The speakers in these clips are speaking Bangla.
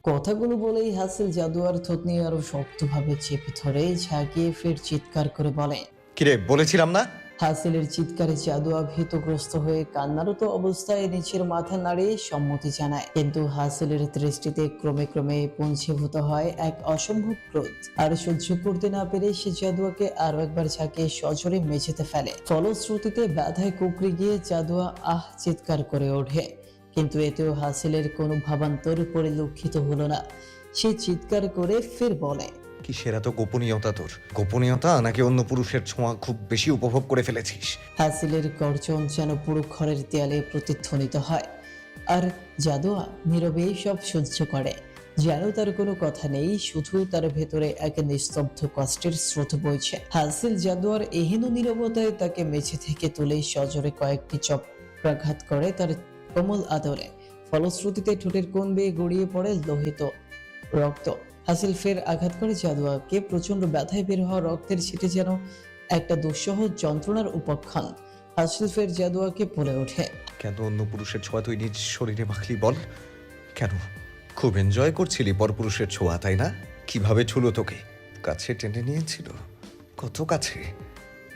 কথাগুলো বলেই হাসিল জাদুয়ার থুতনি আরো শক্তভাবে চেপে ধরে ঝাঁকিয়ে ফের চিৎকার করে বলে। কিরে, বলেছিলাম না? হাসিলের চিৎকারে জাদুয়া ভীতগ্রস্ত হয়ে কান্নারত অবস্থায় নিচের মাথা নাড়িয়ে সম্মতি জানায়, কিন্তু হাসিলের দৃষ্টিতে ক্রমে ক্রমে পুঞ্জীভূত হয় এক অসম্ভব ক্রোধ। আর সহ্য করতে না পেরে সে জাদুয়াকে আরো একবার ঝাঁকিয়ে সজোরে মেঝেতে ফেলে। ফলশ্রুতিতে ব্যথায় কুকড়ে গিয়ে জাদুয়া আহ চিৎকার করে ওঠে, কিন্তু এতেও হাসিলের কোনো ভাবান্তর পরিলক্ষিত হলো না। সে চিৎকার করে ফের বলে, কিসের এত গোপনীয়তা তোর? গোপনীয়তা নাকি অন্য পুরুষের ছোঁয়া খুব বেশি উপভোগ করে ফেলেছিস? হাসিলের গর্জন যেন পুরো ঘরের দেয়ালে প্রতিধ্বনিত হয়, আর জাদুয়া নীরবে সব সহ্য করে, যেন তার কোনো কথা নেই, শুধু তার ভেতরে এক নিস্তব্ধ কষ্টের স্রোত বইছে। হাসিল জাদুয়ার এহেন নীরবতায় তাকে মেঝে থেকে তুলে সজোরে কয়েকটি চক্রাঘাত করে তার কোমল আদরে। ফলশ্রুতিতে ঠোঁটের কোণ বেয়ে গড়িয়ে পড়ে লোহিত রক্ত। হাসিল ফের আঘাত করে জাদুয়াকে। প্রচন্ড ব্যথায় বের হওয়া রক্তের ছিটে যেন একটা দুঃসহ যন্ত্রণার উপাখ্যান। হাসিল ফের জাদুয়াকে বলে ওঠে, কেন অন্য পুরুষের ছোঁয়া তুই নিজ শরীরে মাখলি বল? কেন? খুব এনজয় করছিলি পরপুরুষের ছোঁয়া, তাই না? কিভাবে ছুলো তোকে? কাছে টেনে নিয়েছিল, কত কাছে।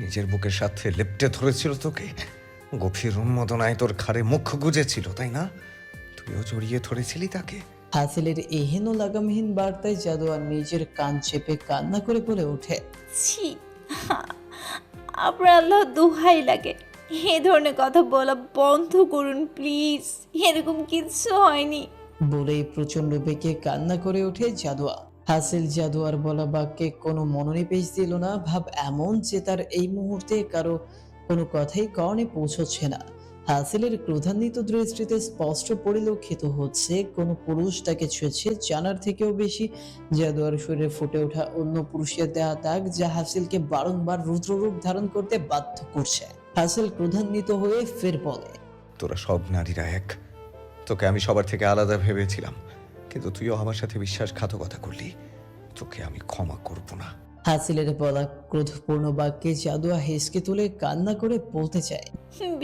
নিজের বুকের সাথে লেপ্টে ধরেছিল তোকে। গভীর উন্মাদনায় তোর ঘাড়ে মুখ গুজেছিল, তাই না? তুইও জড়িয়ে ধরেছিলি তাকে। হাসিলের এহেন লাগামহীন বার্তায় জাদুয়া নিজের কান চেপে কান্না করে বলে ওঠে, ছি, আপনার আল্লাহ দোহাই লাগে, এ ধরনের কথা বলা বন্ধ করুন প্লিজ। এরকম কিচ্ছু হয়নি। বলেই প্রচন্ড বেগে কান্না করে ওঠে জাদুয়া। হাসিল জাদুয়ার বলা বাক্যে কোনো মনোনিবেশ দিল না। ভাব এমন যে তার এই মুহূর্তে কারো কোনো কথাই কর্ণে পৌঁছচ্ছে না। হাসিলের ক্রোধান্বিত দৃষ্টিতে স্পষ্ট পরিলক্ষিত হচ্ছে কোনো পুরুষ তাকে ছুঁয়েছে জানার থেকেও বেশি জাদুয়ার শরীরে ফুটে ওঠা অন্য পুরুষের দেয়া দাগ, যা হাসিলকে বারংবার রুদ্ররূপ ধারণ করতে বাধ্য করছে। হাসিল ক্রোধান্বিত হয়ে ফের বলে, তোরা সব নারীরা এক। তোকে আমি সবার থেকে আলাদা ভেবেছিলাম, কিন্তু তুইও আমার সাথে বিশ্বাসঘাতকতা করলি। তোকে আমি ক্ষমা করব না। হাসিলের বলা ক্রোধপূর্ণ বাক্যে জাদুয়া হেসকে তুলে কান্না করে বলতে চায়।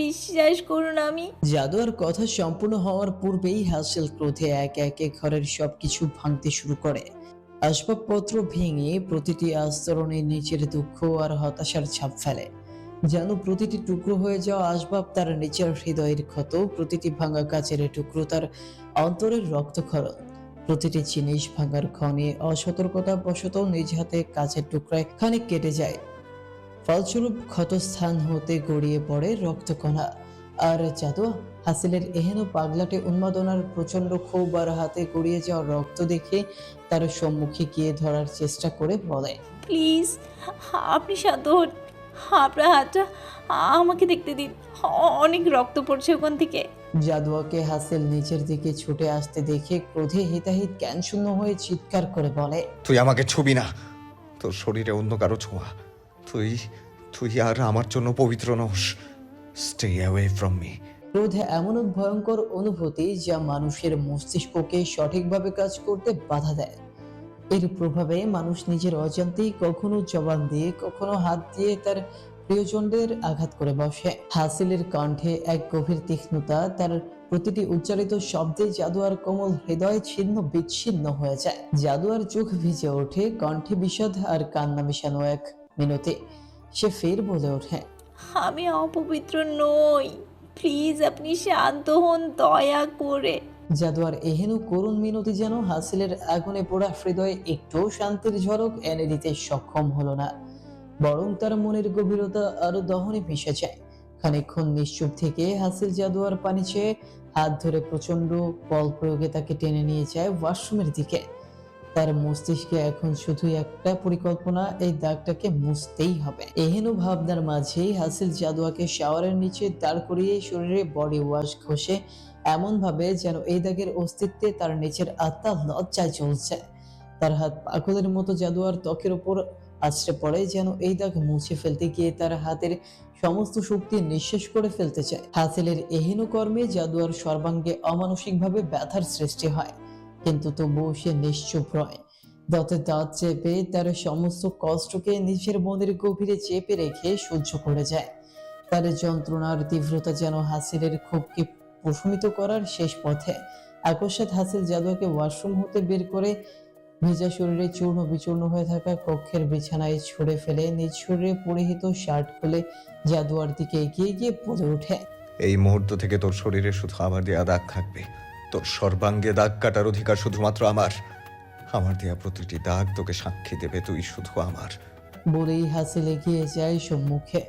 বিশ্বাস করুন, আমি জাদুয়ার কথা সম্পূর্ণ হওয়ার পূর্বেই হাসিল ক্রোধে একে একে ঘরের সবকিছু ভাঙতে শুরু করে। আসবাবপত্র ভেঙে প্রতিটি আস্তরণে নিচের দুঃখ আর হতাশার ছাপ ফেলে, যেন প্রতিটি টুকরো হয়ে যাওয়া আসবাব তার নিচের হৃদয়ের ক্ষত, প্রতিটি ভাঙা কাচের টুকরো তার অন্তরের রক্তক্ষরণ। প্রতিটি জিনিস ভাঙার ক্ষণে অসতর্কতা বশত নিজ হাতে কাচের টুকরায় খানিক কেটে যায়। ফলস্বরূপ ক্ষতস্থান হতে গড়িয়ে পড়ে রক্তকণা। আর জাদুয়া হাসিলের এহেন পাগলাটে উন্মাদনার প্রচন্ড ক্ষোভ আর হাতে গড়িয়ে যাওয়া রক্ত দেখে তার সম্মুখে গিয়ে ধরার চেষ্টা করে বলে, প্লিজ, আপনি শান্ত হন। আপনার হাতটা আমাকে দেখতে দিন। অনেক রক্ত পড়ছে ওখান থেকে। জাদুয়াকে হাসিল নিচের দিকে ছুটে আসতে দেখে ক্রোধে হিতাহিত জ্ঞান শূন্য হয়ে চিৎকার করে বলে, তুই আমাকে ছুবি না। তোর শরীরে অন্য কারো ছোঁয়া। তুই তুই আর আমার জন্য পবিত্র নস। Stay away from me. ক্রোধে এমন এক ভয়ঙ্কর অনুভূতি যা মানুষের মস্তিষ্ককে সঠিকভাবে কাজ করতে বাধা দেয়। এর প্রভাবে মানুষ নিজের অজান্তেই কখনো জবান দিয়ে, কখনো হাত দিয়ে তার প্রিয়জনদের আঘাত করে বসে। হাসিলের কণ্ঠে এক গভীর তীক্ষ্ণতা, তার প্রতিটি উচ্চারিত শব্দে জাদুয়ার কোমল হৃদয় ছিন্ন বিচ্ছিন্ন হয়ে যায়। জাদুয়ার চোখ ভিজে ওঠে, কণ্ঠে বিষাদ আর কান্না মিশানো এক মিনতি। সে ফের বলে ওঠে, আমি অপবিত্র নই। প্লিজ আপনি শান্ত হন দয়া করে। জাদুয়ার এহেন করুণ মিনতি যেন হাসিলের আগুনে পোড়া হৃদয়ে একটু শান্তির ঝলক এনে দিতে সক্ষম হলো না, বরং তার মনের গভীরতা আরো দহনে মিশে যায়। খানিকক্ষণ নিশ্চুপ থেকে হাসিল জাদুয়ার পানি চেয়ে হাত ধরে প্রচন্ড বল প্রয়োগে তাকে টেনে নিয়ে যায় ওয়াশরুমের দিকে। তার মস্তিষ্কে এখন শুধু একটা পরিকল্পনা, এই দাগটাকে মুছতেই হবে। এহেন ভাবনার মাঝেই হাসিল জাদুয়াকে শাওয়ারের নিচে দাঁড় করিয়ে শরীরে বডি ওয়াশ ঘষে এমন ভাবে যেন এই দাগের অস্তিত্বে তার নিচের আত্মা লজ্জায় চলছে। তার হাত পাগলের মতো জাদুয়ার ত্বকের উপর আছড়ে পড়ে, যেন এই দাগ মুছে ফেলতে গিয়ে তার হাতের সমস্ত শক্তি নিঃশেষ করে ফেলতে চায়। হাসিলের এহেন কর্মে জাদুয়ার সর্বাঙ্গে অমানসিকভাবে ব্যথার সৃষ্টি হয়, কিন্তু তবুও সে নিশ্চুপ রয়। দাঁতে দাঁত চেপে তার সমস্ত কষ্টকে নিজের মনের গভীরে চেপে রেখে সহ্য করে যায়। তার যন্ত্রণার তীব্রতা যেন হাসিলের ক্ষোভকে প্রশমিত করার শেষ পথে। আকস্মাৎ হাসিল জাদুয়াকে ওয়াশরুম হতে বের করে ভেজা শরীরে চূর্ণ বিচূর্ণ হয়ে থাকা কক্ষের বিছানায় ছুঁড়ে ফেলে নিজ শরীরে পরিহিত শার্ট খুলে জাদুয়ার দিকে এগিয়ে গিয়ে বলে ওঠে, এই মুহূর্ত থেকে তোর শরীরে শুধু আমার দেয়া দাগ থাকবে। তোর সর্বাঙ্গে দাগ কাটার অধিকার শুধুমাত্র আমার। আমার দেয়া প্রতিটি দাগ তোকে সাক্ষী দেবে, তুই শুধু আমার। বলেই হাসিল এগিয়ে যায় সম্মুখে।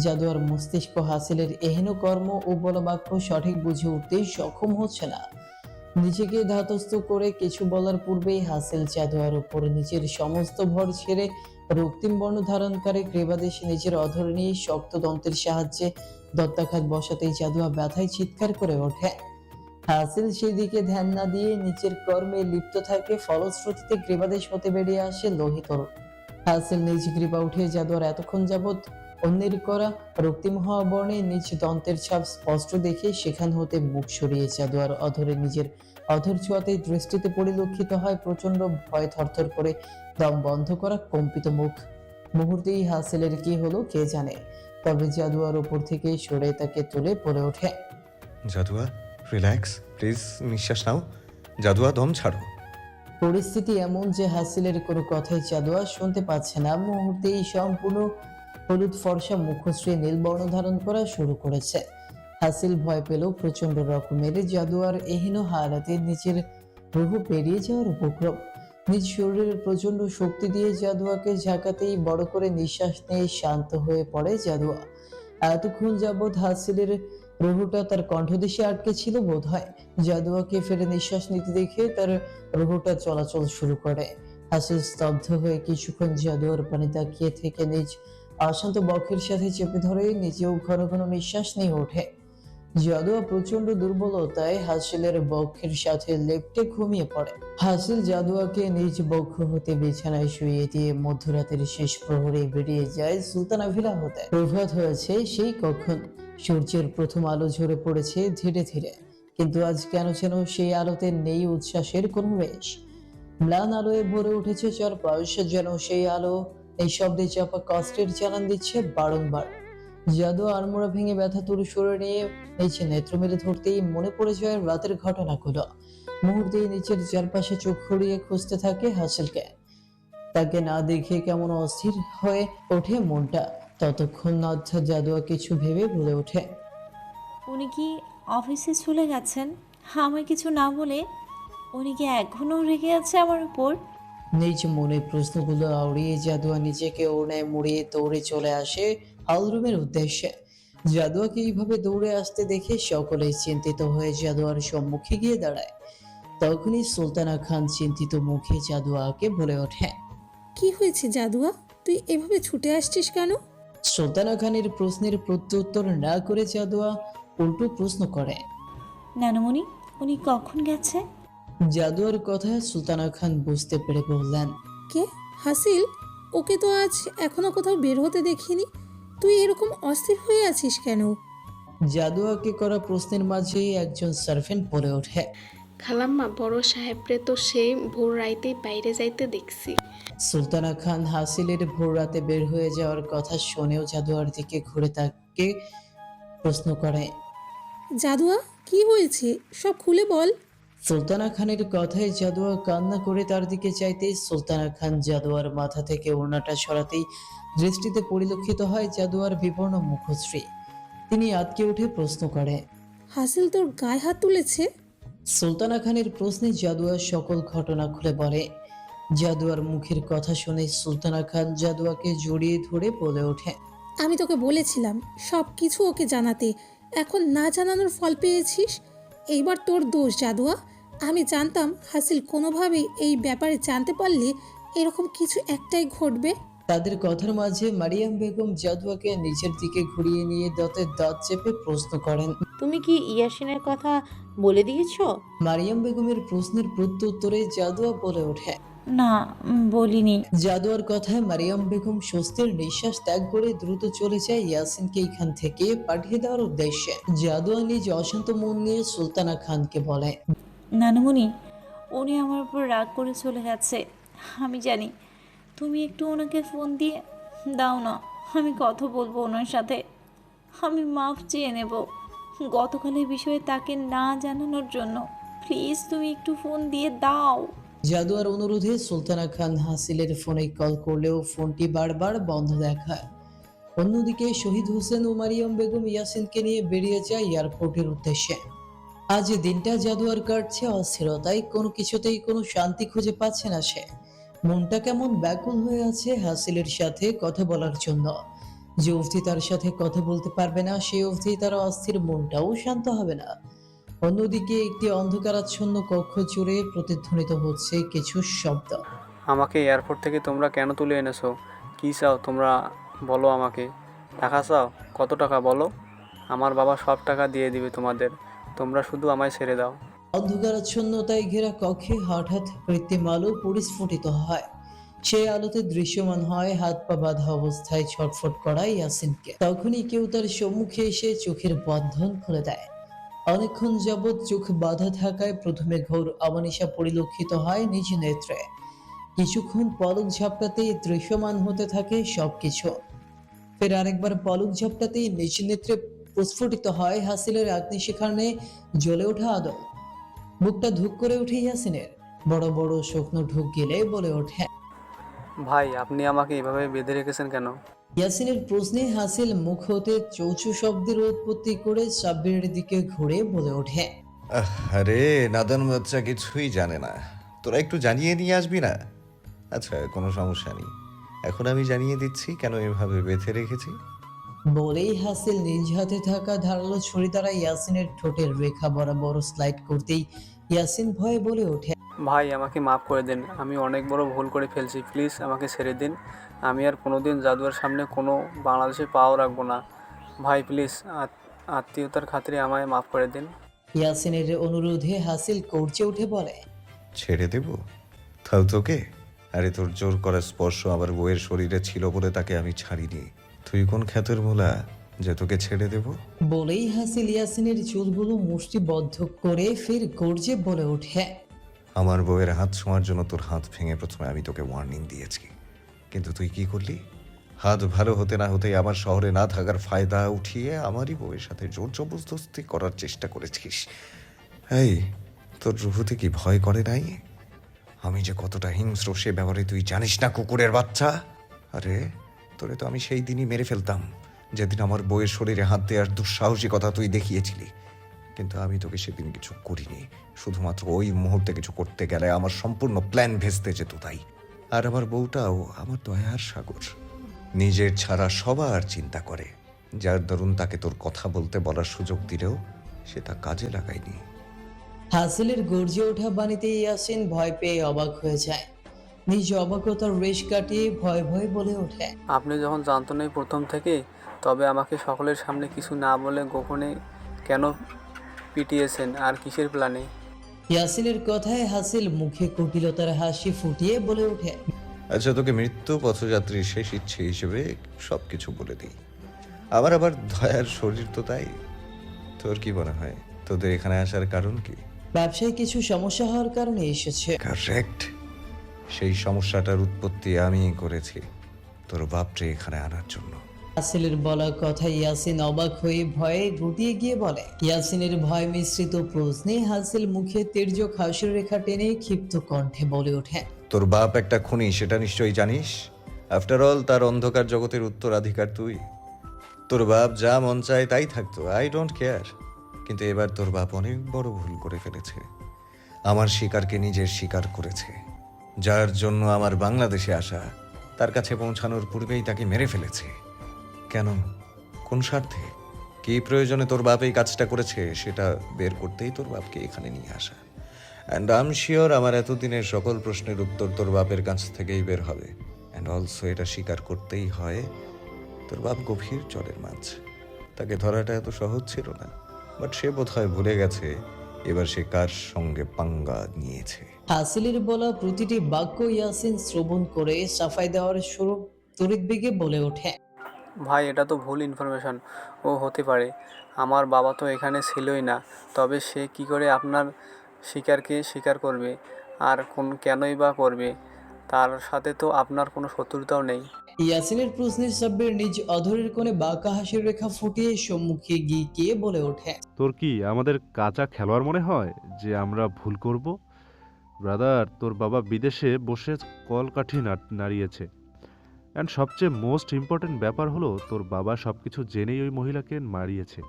জাদুয়ার মস্তিষ্ক হাসিলের এহেন কর্ম ও বলা বাক্য সঠিক বুঝে উঠতেই সক্ষম হচ্ছে না। নিজেকে ধাতস্থ করে কিছু বলার পূর্বেই হাসিল জাদুয়ার উপর নিজের সমস্ত ভর ছেড়ে রক্তিম বর্ণ ধারণকারী গ্রীবাদেশে নিজের অধর নিয়ে শক্ত দন্তের সাহায্যে দত্তাঘাত বসাতেই জাদুয়া ব্যথায় চিৎকার করে ওঠে। হাসিল সেদিকে ধ্যান না দিয়ে নিচের কর্মে লিপ্ত থাকে, ফলশ্রুতিতে গ্রীবাদেশ হতে বেরিয়ে আসে লোহিতর। হাসিল নিজ গ্রীবা উঠে জাদুয়ার এতক্ষণ যাবৎ অন্যের করা রক্তিম হওয়া বর্ণে নিজ দন্তের ছাপ স্পষ্ট দেখে সেখান হতে মুখ সরিয়ে জাদুয়ার অধরে নিজের অধর ছোঁয়াতেই দৃষ্টিতে পরিলক্ষিত হয় প্রচন্ড ভয়, থরথর করে দম বন্ধ করা কম্পিত মুখ। মুহূর্তেই হাসিলের কি হলো কে জানে, তবে জাদুয়ার উপর থেকে সরে তাকে তুলে পড়ে ওঠে। জাদুয়া, রিল্যাক্স প্লিজ, নিঃশ্বাস নাও। জাদুয়া, দম ছাড়ো। পরিস্থিতি এমন যে হাসিলের কোনো কথাই জাদুয়া শুনতে পাচ্ছে না। মুহূর্তেই সম্পূর্ণ হলুদ ফর্সা মুখশ্রী নীল বর্ণ ধারণ করা শুরু করেছে। হাসিল ভয় পেল প্রচন্ড রকমের। জাদুয়ার এহেন হারাতে নিজের রূহ পেরিয়ে যাওয়ার উপক্রম। নিজ শরীরের প্রচন্ড শক্তি দিয়ে জাদুয়াকে ঝাঁকাতেই বড় করে নিঃশ্বাস নিয়ে শান্ত হয়ে পড়ে জাদুয়া। এতক্ষণ যাবৎ হাসিলের রুহুটা তার কণ্ঠদেশে আটকে ছিল বোধ হয়। জাদুয়াকে ফেরে নিঃশ্বাস নিতে দেখে তার রুহুটা চলাচল শুরু করে। হাসিল স্তব্ধ হয়ে কিছুক্ষণ জাদুয়ার পানে তাকিয়ে থেকে নিজ অশান্ত বক্ষের সাথে চেপে ধরে নিজেও ঘন ঘন নিঃশ্বাস নিয়ে ওঠে। জাদুয়া প্রচন্ড দুর্বলতায় হাসিলের বক্ষের সাথে লেপ্টে ঘুমিয়ে পড়ে। হাসিল জাদুয়াকে নিজ বক্ষ হতে বিছানায় শুইয়ে দিয়ে মধ্যরাতের শেষ প্রহরে বেরিয়ে যায় সুলতানা ভিলা হতে। প্রভাত হয়েছে সেই কখন। সূর্যের প্রথম আলো ঝরে পড়েছে ধীরে ধীরে, কিন্তু আজ কেন যেন সেই আলোতে নেই উচ্ছ্বাসের কোনো রেশ। ম্লান আলোয় ভরে উঠেছে চারপাশ, যেন সেই আলো এই শব্দে চাপা কষ্টের জানান দিচ্ছে বারংবার। জাদু আড়মোড়া ভেঙে ব্যথা তুলে সরে নিয়ে নিচে নেত্র মেলে ধরতেই মনে পড়ে যায় রাতের ঘটনাগুলো। মুহূর্তেই নিচের চারপাশে চোখ ঘুরিয়ে খুঁজতে থাকে হাসিলকে। তাকে না দেখে কেমন অস্থির হয়ে ওঠে মনটা। ততক্ষণ অর্থাৎ জাদুয়া কিছু ভেবে বলে ওঠে, উনি কি অফিসে চলে গেছেন? আমায় কিছু না বলে উনি কি এখনও রেগে আছে আমার উপর? নিজ মনে প্রশ্নগুলো আউড়িয়ে জাদুয়া নিজেকে ওড়নায় মুড়িয়ে দৌড়ে চলে আসে হলরুমের উদ্দেশ্যে। জাদুয়াকে এইভাবে দৌড়ে আসতে দেখে সকলেই চিন্তিত হয়ে জাদুয়ার সম্মুখে গিয়ে দাঁড়ায়। তখনই সুলতানা খান চিন্তিত মুখে জাদুয়াকে বলে ওঠে, কি হয়েছে জাদুয়া, তুই এভাবে ছুটে আসছিস কেন? সুলতানা খানের প্রশ্নের প্রত্যুত্তর না করে জাদুয়া উল্টো প্রশ্ন করে। নানুমণি, উনি কখন গেছে? জাদুয়ার কথা সুলতানা খান বুঝতে পেরে বললেন, কে? হাসিল? ওকে তো আজ এখনো কোথাও বের হতে দেখিনি। তুই এরকম অস্থির হয়ে আছিস কেন? জাদুয়াকে করা প্রশ্নের মাঝে একজন সার্ভেন্ট বলে ওঠে, খালাম্মা, বড় সাহেবরে তো সেই ভোর রাইতেই বাইরে যাইতে দেখছি। সুলতানা খান হাসিলের ভোর রাতে বের হয়ে যাওয়ার কথা শুনেও জাদুয়ার দিকে ঘুরে তাকে প্রশ্ন করে। জাদুয়া, কি হয়েছে সব খুলে বল। সুলতানা খানের কথায় জাদুয়া কান্না করে তার দিকে চাইতেই সুলতানা খান জাদুয়ার মাথা থেকে ওড়নাটা সরাতেই দৃষ্টিতে পরিলক্ষিত হয় জাদুয়ার বিবর্ণ মুখশ্রী। তিনি আটকে উঠে প্রশ্ন করে, হাসিল তোর গায়ে হাত তুলেছে? সুলতানা খানের প্রশ্নে জাদুয়া সকল ঘটনা খুলে বলে। জাদুয়ার মুখের কথা শুনে সুলতানা খান জাদুয়াকে জড়িয়ে ধরে বলে ওঠে, আমি তোকে বলেছিলাম সব কিছু ওকে জানাতে, এখন না জানানোর ফল পেয়েছিস। এইবার তোর দোষ জাদুয়া। আমি জানতাম হাসিল কোনোভাবেই এই ব্যাপারে জানতে পারলে এরকম কিছু একটাই ঘটবে। তাদের কথার মাঝে মারিয়াম বেগম জাদুয়াকে নিচের দিকে ঘুরিয়ে নিয়ে দাঁতের দাঁত চেপে প্রশ্ন করেন। তুমি কি ইয়াসিনের কথা বলে দিয়েছো? মারিয়াম বেগমের প্রশ্নের প্রত্যুত্তরে জাদুয়া বলে ওঠে, না, বলিনি। জাদুয়ার কথায় মারিয়াম বেগম স্বস্তির নিঃশ্বাস ত্যাগ করে দ্রুত চলে যায় ইয়াসিনকে এখান থেকে পাঠিয়ে দেওয়ার উদ্দেশ্যে। জাদুয়া নিজ অশান্ত মন নিয়ে সুলতানা খানকে বলে, নানুমণি, উনি আমার উপর রাগ করে চলে গেছে। আমি জানি, তুমি একটু ওনাকে ফোন দিয়ে দাও না, আমি কথা বলবো ওনার সাথে। আমি মাফ চেয়ে নেব গতকালের বিষয়ে তাকে না জানানোর জন্য। প্লিজ তুমি একটু ফোন দিয়ে দাও। জাদুয়ার অনুরোধে সুলতানা খান হাসিলের ফোনে কল করলেও ফোনটি বারবার বন্ধ দেখায়। অন্যদিকে শহীদ হোসেন ও মারিয়াম বেগম ইয়াসিনকে নিয়ে বেরিয়ে যায় এয়ারপোর্টের উদ্দেশ্যে। আজ দিনটা জাদুয়ার কাটছে অস্থিরতায়, কোনো কিছুতেই কোনো শান্তি খুঁজে পাচ্ছে না সে। মনটা কেমন ব্যাকুল হয়ে আছে হাসিলের সাথে কথা বলার জন্য। যে অবধি তার সাথে কথা বলতে পারবে না সেই অবধি তার অস্থির মনটাও শান্ত হবে না। অন্যদিকে একটি অন্ধকারাচ্ছন্ন কক্ষ জুড়ে প্রতিধ্বনিত হচ্ছে কিছু শব্দ। আমাকে এয়ারপোর্ট থেকে তোমরা কেন তুলে এনেছো? কী চাও তোমরা? বলো আমাকে। টাকা চাও? কত টাকা বলো? আমার বাবা সব টাকা দিয়ে দিবে তোমাদের, তোমরা শুধু আমায় ছেড়ে দাও। অন্ধকারাচ্ছন্নতায় ঘেরা কক্ষে হঠাৎ কৃত্রিম আলো পরিস্ফুটিত হয়। সেই আলোতে দৃশ্যমান হয় হাত পা বাঁধা অবস্থায় ছটফট করা ইয়াসিনকে। তখনই কেউ তার সম্মুখে এসে চোখের বন্ধন খুলে দেয়। অনেকক্ষণ যাবৎ চোখ বাঁধা থাকায় প্রথমে ঘোর অমানিসা পরিলক্ষিত হয় নিজ নেত্রে। কিছুক্ষণ পলক ঝাপটাতেই দৃশ্যমান হতে থাকে সবকিছু। ফের আরেকবার পলক ঝাপটাতেই নিজ নেত্রে প্রস্ফুটিত হয় হাসিলের অগ্নিশিখার ন্যায় জ্বলে ওঠা আলো। বুকটা ধুক করে ওঠে ইয়াসিনের। বড় বড় শুকনো ঢুক গেলে বলে ওঠে। ভাই, আপনি আমাকে এভাবে বেঁধে রেখেছেন কেন? ইয়াসিনের প্রশ্নে হাসিল মুখ হতে চৌচু শব্দের উৎপত্তি করে সাব্বিরের দিকে ঘুরে বলে ওঠে। আরে নাদান বাচ্চা কিছুই জানে না, তোরা একটু জানিয়ে নিয়ে আসবি না? আচ্ছা, কোনো সমস্যা নেই, এখন আমি জানিয়ে দিচ্ছি কেন এভাবে বেঁধে রেখেছি। বলেই হাসিল নিজ হাতে থাকা ধারালো ছুরি দ্বারা ইয়াসিনের ঠোঁটের রেখা বরাবর স্লাইড করতেই ইয়াসিন ভয়ে বলে ওঠে। ভাই, আমাকে মাফ করে দিন, আমি অনেক বড় ভুল করে ফেলছি, প্লিজ আমাকে ছেড়ে দিন। আমি আর কোনোদিন জাদুয়ার সামনে কোনো বাংলাদেশে পাও রাখবো না। ভাই প্লিজ, আত্মীয়তার খাতিরে আমায় মাফ করে দিন। ইয়াসিনের অনুরোধে হাসিল করছে উঠে বলে। ছেড়ে দেব তাও তোকে? আরে তোর জোর করা স্পর্শ আমার বউয়ের শরীরে ছিল বলে তাকে আমি ছাড়িনি। তুই কোন খ্যাতের মোলা যে তোকে ছেড়ে দেব? বলেই হাসিল ইয়াসিনের চুলগুলো মুষ্টিবদ্ধ করে ফের গর্জে বলে ওঠে। আমার বউয়ের হাত ছোঁয়ার জন্য তোর হাত ভেঙে প্রথমে আমি তোকে ওয়ার্নিং দিয়েছি, কিন্তু তুই কি করলি? হাত ভালো হতে না হতেই আমার শহরে না থাকার ফায়দা উঠিয়ে আমারই বউয়ের সাথে জোর জবরদস্তি করার চেষ্টা করেছিস। এই, তোর রুহুতে কি ভয় করে নাই? আমি যে কতটা হিংস্র সে ব্যাপারে তুই জানিস না, কুকুরের বাচ্চা? আরে তোরে তো আমি সেই দিনই মেরে ফেলতাম যেদিন আমার বউয়ের শরীরে হাত দেওয়ার দুঃসাহসিকতা তুই দেখিয়েছিলি, কিন্তু আমি তোকে সেদিন কিছু করিনি। শুধুমাত্র ওই মুহূর্তে কিছু করতে গেলে আমার সম্পূর্ণ প্ল্যান ভেস্তে যেত তাই। আর আমার বউটাও আমার দয়ার সাগর, নিজের ছাড়া সবার চিন্তা করে, যার দরুন তাকে তোর কথা বলতে বলার সুযোগ দিলেও সেটা কাজে লাগায়নি। হাসিলের গর্জে ওঠা বাণীতে ইয়াসিন ভয় পেয়ে অবাক হয়ে যায়। নিজ অবাকতার রেশ কাটিয়ে ভয় ভয় বলে ওঠে। আপনি যখন জানতেনই প্রথম থেকে, তবে আমাকে সকলের সামনে কিছু না বলে গোপনে কেন পিটিয়েছেন? আর কিসের প্ল্যানে? ইয়াসিনের কথায় হাসিল মুখে কুটিলতার হাসি ফুটিয়ে বলে ওঠে। আচ্ছা, তোকে মৃত্যু পথযাত্রীর শেষ ইচ্ছে হিসেবে সবকিছু বলে দিই। আমার আবার দয়ার শরীর তো, তাই তোর কি মনে হয় তোদের এখানে আসার কারণ কি? ব্যবসায় কিছু সমস্যা হওয়ার কারণে এসেছে। কারেক্ট, সেই সমস্যাটার উৎপত্তি আমিই করেছি তোর বাপরে এখানে আনার জন্য। হাসিলের বলা কথা ইয়াসিন অবাক হয়ে ভয়ে গুটিয়ে গিয়ে বলে। ইয়াসিনের ভয় মিশ্রিত প্রশ্নে হাসিল মুখে তির্যক হাসির রেখা টেনে ক্ষিপ্ত কণ্ঠে বলে ওঠে। তোর বাপ একটা খুনি, সেটা নিশ্চয়ই জানিস। আফটার অল তার অন্ধকার জগতের উত্তরাধিকার তুই। তোর বাপ যা মন চায় তাই থাকতো, আই ডোন্ট কেয়ার। কিন্তু এবার তোর বাপ অনেক বড় ভুল করে ফেলেছে। আমার শিকারকে নিজের শিকার করেছে, যার জন্য আমার বাংলাদেশে আসা তার কাছে পৌঁছানোর পূর্বেই তাকে মেরে ফেলেছে। কেন? কোন স্বার্থে? কি প্রয়োজনে তোর বাপ এই কাজটা করেছে সেটা বের করতেই তোর বাপকে এখানে নিয়ে আসা। অ্যান্ড আই এম শিওর আমার এতদিনের সকল প্রশ্নের উত্তর তোর বাপের কাছ থেকেই বের হবে। অ্যান্ড অলসো এটা স্বীকার করতেই হয়, তোর বাপ গভীর জলের মাছ। তাকে ধরাটা এত সহজ ছিল না, বাট সে বোধহয় ভুলে গেছে এবার সে কার সঙ্গে পাঙ্গা নিয়েছে। হাসিলের বলা প্রতিটি বাক্য ইয়াসিন শ্রবণ করে সাফাই দেওয়ার স্বরূপ তড়িৎ বেগে বলে ওঠে। ভাই, এটা তো ভুল ইনফরমেশন। ও হতে পারে, আমার বাবা তো এখানে ছিলই না, তবে সে কি করে আপনার শিকারকে শিকার করবে? আর কেনই বা করবে? তার সাথে তো আপনার কোনো শত্রুতাও নেই। ইয়াসিনের প্রশ্নে সাব্বির নিজ অধরের কোণে বাঁকা হাসির রেখা ফুটিয়ে সম্মুখে গিয়ে বলে ওঠে, তোর কি আমাদের কাঁচা খেলোয়াড় মনে হয় যে আমরা ভুল করব? ব্রাদার, তোর বাবা বিদেশে বসে কলকাঠি নাড়িয়েছে। অ্যান্ড সবচেয়ে মোস্ট ইম্পর্ট্যান্ট ব্যাপার হলো তোর বাবা সব কিছু জেনেই ওই মহিলাকে মারিয়েছে।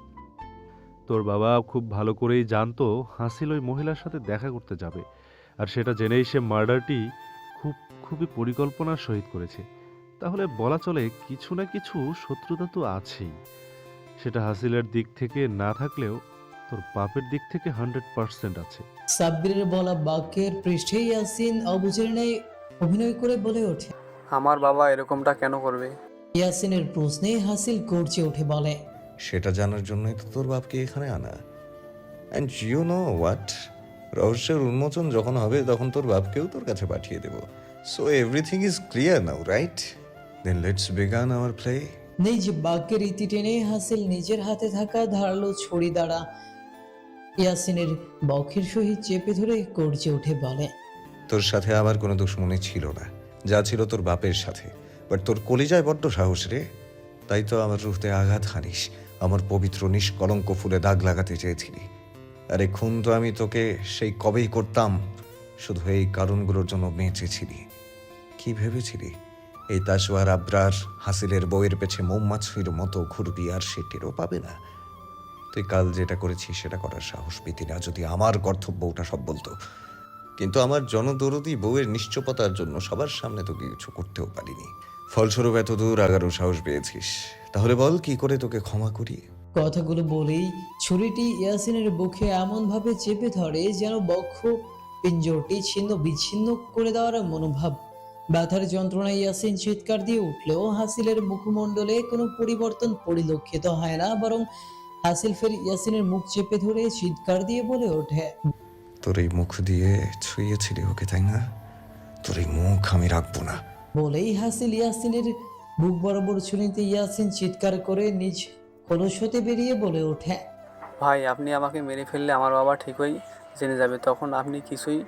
তোর বাবা খুব ভালো করেই জানতো হাসিল ওই মহিলার সাথে দেখা করতে যাবে, আর সেটা জেনেই সে মার্ডারটি খুবই পরিকল্পনার সহিত করেছে। তাহলে বলা চলে কিছু না কিছু শত্রুতা তো আছেই, সেটা হাসিলের দিক থেকে না থাকলেও তোর বাপের দিক থেকে 100% আছে। সাব্বিরের বলা বাক্যের পৃষ্ঠে ইয়াসিন অবুঝের ন্যায় অভিনয় করে বলে ওঠে। আমার বাবা এরকমটা কেন করবে? ইয়াসিনের প্রশ্নে হাসিল গর্জে উঠে বলে, সেটা জানার জন্যই তো তোর বাপকে এখানে আনা। অ্যান্ড ইউ নো হোয়াট, রহস্যের উন্মোচন যখন হবে তখন তোর বাপকেও তোর কাছে পাঠিয়ে দেব। So everything is clear now, right? Then let's begin our play. নিজ বাক্যের ইতি টেনে হাসিল নিজের হাতে থাকা ধারালো ছড়ি দ্বারা ইয়াসিনের বক্ষের সহিত চেপে ধরে গর্জে উঠে বলে, তোর সাথে আমার কোনো দুশ্মনী ছিল না, যা ছিল তোর বাপের সাথে। বাট তোর কলিজায় বড্ড সাহস রে, তাই তো আমার রুহতে আঘাত হানিস, আমার পবিত্র নিষ্কলঙ্ক ফুলে দাগ লাগাতে চেয়েছিলি। আরে খুন তো আমি তোকে সেই কবেই করতাম, শুধু এই কারণগুলোর জন্য বেঁচেছিলি। কি ভেবেছিলি এই তাসওয়ার আবরার হাসিলের বউয়ের পেছে মৌমাছির মতো ঘুরবি আর সে টেরও পাবে না? তুই কাল যেটা করেছিস সেটা করার সাহস পেতি না যদি আমার কর্তব্য ওটা সব বলতো। কিন্তু আমার জনদরদি বউয়ের নিশ্চপতার জন্য সবার সামনে তো কিছু করতেও পারিনি। ফলস্বরূপ এত দূর আগারও সাহস পেয়েছিস। তাহলে বল কি করে তোকে ক্ষমা করি? কথাগুলো বলেই ছুরিটি ইয়াসিনের বুকে এমন ভাবে চেপে ধরে যেন বক্ষ পিঞ্জরটি ছিন্ন বিচ্ছিন্ন করে দেওয়ার মনোভাব। ব্যথার যন্ত্রণায় ইয়াসিন চিৎকার দিয়ে উঠলেও হাসিলের মুখমণ্ডলে কোনো পরিবর্তন পরিলক্ষিত হয় না, বরং হাসিল ফের ইয়াসিনের মুখ চেপে ধরে চিৎকার দিয়ে বলে ওঠে, তোর এই মুখ দিয়ে ছুঁয়েছিলি ওকে, তাই না? তোর এই মুখ আমি রাখবো না। বলেই হাসিল ইয়াসিনের বুক বরাবর ছুরিতে ইয়াসিন চিৎকার করে নিজ কলস হতে বেরিয়ে বলে ওঠে, ভাই, আপনি আমাকে মেরে ফেললে আমার বাবা ঠিকই জেনে যাবে, তখন আপনি কিছুই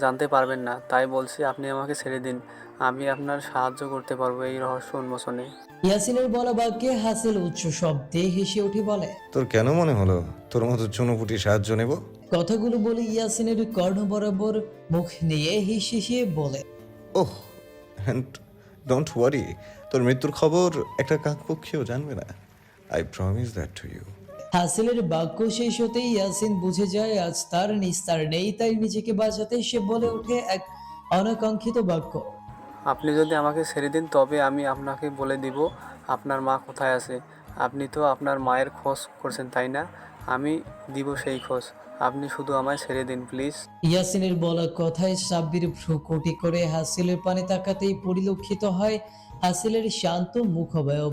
জানতে পারবেন না। তাই বলছি আপনি আমাকে ছেড়ে দিন, আমি আপনার সাহায্য করতে পারবো এই রহস্য উন্মোচনে। ইয়াসিনের বলা বাক্যে হাসিল উচ্চ শব্দে হেসে উঠে বলে, তোর কেন মনে হলো তোর মতো চুনোপুটি সাহায্য নেব? কথাগুলো বলে ইয়াসিনের কর্ণ বরাবর মুখ নিয়ে হিসিয়ে বলে, ওহ, অ্যান্ড ডোন্ট ওয়ারি, তোর মৃত্যুর খবর একটা কাকপক্ষীও জানবে না। I promise that to you. হাসিলের বাক্য শেষ হতেই ইয়াসিন বুঝে যায় আজ তার নিস্তার নেই, তাই নিজেকে বাঁচাতে সে বলে ওঠে এক অনাকাঙ্ক্ষিত বাক্য, আপনি যদি আমাকে ছেড়ে দিন তবে আমি আপনাকে বলে দিব আপনার মা কোথায় আছে। আপনি তো আপনার মায়ের খোঁজ করছেন তাই না? আমি দিব সেই খোঁজ, আপনি শুধু আমায় ছেড়ে দিন প্লিজ। ইয়াসিনের বলা কথায় সাব্বির ভ্রুকুটি করে হাসিলের পানে তাকাতেই পরিলক্ষিত হয় হাসিলের শান্ত মুখাবয়ব।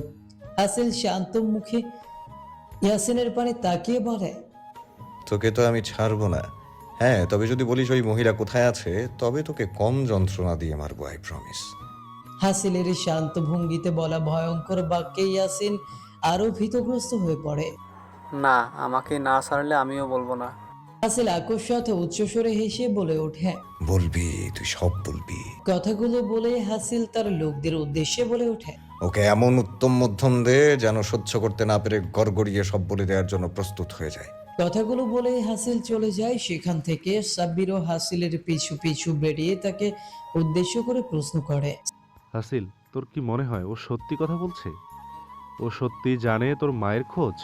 হাসিল শান্ত মুখে ইয়াসিনের পানে তাকিয়ে বলে, তোকে তো আমি ছাড়বো না। হ্যাঁ, তবে যদি বলিস ওই মহিলা কোথায় আছে তবে তোকে কম যন্ত্রণা দিয়ে মারবো, আই প্রমিস। হাসিলের শান্ত ভঙ্গিতে বলা ভয়ঙ্কর বাক্যে ইয়াসিন আরো ভীতগ্রস্ত হয়ে পড়ে। না, আমাকে না ছাড়লে আমিও বলবো না। হাসিল আকস্মাত উচ্চস্বরে হেসে বলে ওঠে, বলবি, তুই সব বলবি। কথাগুলো বলে হাসিল তার লোকদের উদ্দেশ্যে বলে ওঠে, ওকে এমন উত্তম মধ্যম দে যেন সহ্য করতে না পেরে গড়গড়িয়ে সব বলে দেওয়ার জন্য প্রস্তুত হয়ে যায়। কথাগুলো বলে হাসিল চলে যায় সেখান থেকে। সাব্বির ও হাসিলের পিছু পিছু বেরিয়ে তাকে উদ্দেশ্য করে প্রশ্ন করে, হাসিল, তোর কি মনে হয় ও সত্যি কথা বলছে? ও সত্যি জানে তোর মায়ের খোঁজ?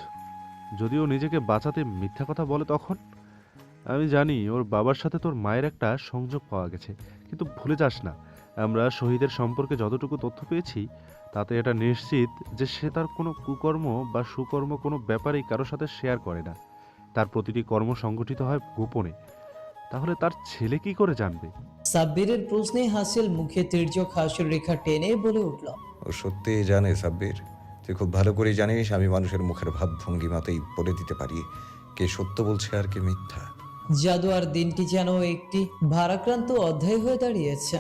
যদি ও নিজেকে বাঁচাতে মিথ্যা কথা বলে তখন? আমি জানি ওর বাবার সাথে তোর মায়ের একটা সংযোগ পাওয়া গেছে, কিন্তু ভুলে যাস না, আমরা শহীদের সম্পর্কে যতটুকু তথ্য পেয়েছি তাতে এটা নিশ্চিত যে সে তার কোনো কুকর্ম বা সুকর্ম কোনো ব্যাপারেই কারোর সাথে শেয়ার করে না। তার প্রতিটি কর্ম সংগঠিত হয় গোপনে। তাহলে তার ছেলে কি করে জানবে? সাব্বিরের প্রশ্নে হাসিল মুখে তির্যক হাসির রেখা টেনে বলে উঠল, ও সত্যিই জানে সাব্বির। তুই খুব ভালো করে জানিস আমি মানুষের মুখের ভাব ভঙ্গিমাতেই বলে দিতে পারি কে সত্য বলছে আর কে মিথ্যা। জাদু আর দিনটি যেন একটি ভারাক্রান্ত অধ্যায় হয়ে দাঁড়িয়েছে।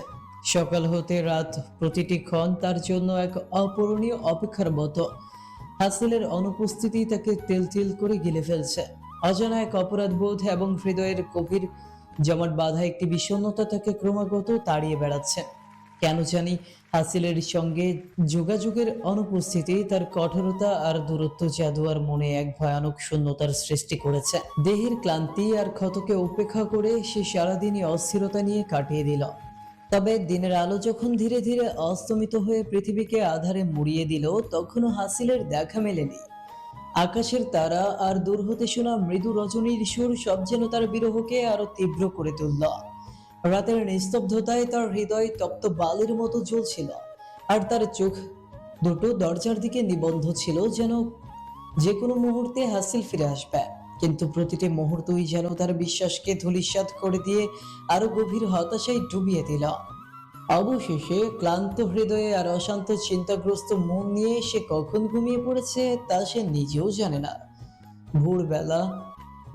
সকাল হতে রাত প্রতিটি ক্ষণ তার জন্য এক অপূরণীয় অপেক্ষার মতো। হাসিলের অনুপস্থিতি তাকে তেল তেল করে গিলে ফেলছে। অজানা এক অপরাধ বোধ এবং হৃদয়ের গভীর জমাট বাঁধা একটি বিষণ্ণতা তাকে ক্রমাগত তাড়িয়ে বেড়াচ্ছে। কেন জানি হাসিলের সঙ্গে যোগাযোগের অনুপস্থিতি, তার কঠোরতা আর দূরত্ব জাদুয়ার মনে এক ভয়ানক শূন্যতার সৃষ্টি করেছে। দেহের ক্লান্তি আর ক্ষতকে উপেক্ষা করে সে সারাদিনই অস্থিরতা নিয়ে কাটিয়ে দিল। তবে দিনের আলো যখন ধীরে ধীরে অস্তমিত হয়ে পৃথিবীকে আধারে মুড়িয়ে দিল, তখনও হাসিলের দেখা মেলেনি। আকাশের তারা আর দূর হতে শোনা মৃদু রজনীর সুর সব যেন তার বিরহকে আরো তীব্র করে তুলল। রাতের নিস্তব্ধতায় তার হৃদয় তপ্ত বালির মতো জ্বলছিল, আর তার চোখ দুটো দরজার দিকে নিবন্ধ ছিল, যেন যে কোনো মুহূর্তে হাসিল ফিরে আসবে। কিন্তু প্রতিটি মুহূর্তই যেন তার বিশ্বাসকে ধূলিসাৎ করে দিয়ে আরো গভীর হতাশায় ডুবিয়ে দিল। অবশেষে ক্লান্ত হৃদয়ে আর অশান্ত চিন্তাগ্রস্ত মন নিয়ে সে কখন ঘুমিয়ে পড়েছে তা সে নিজেও জানে না। ভোরবেলা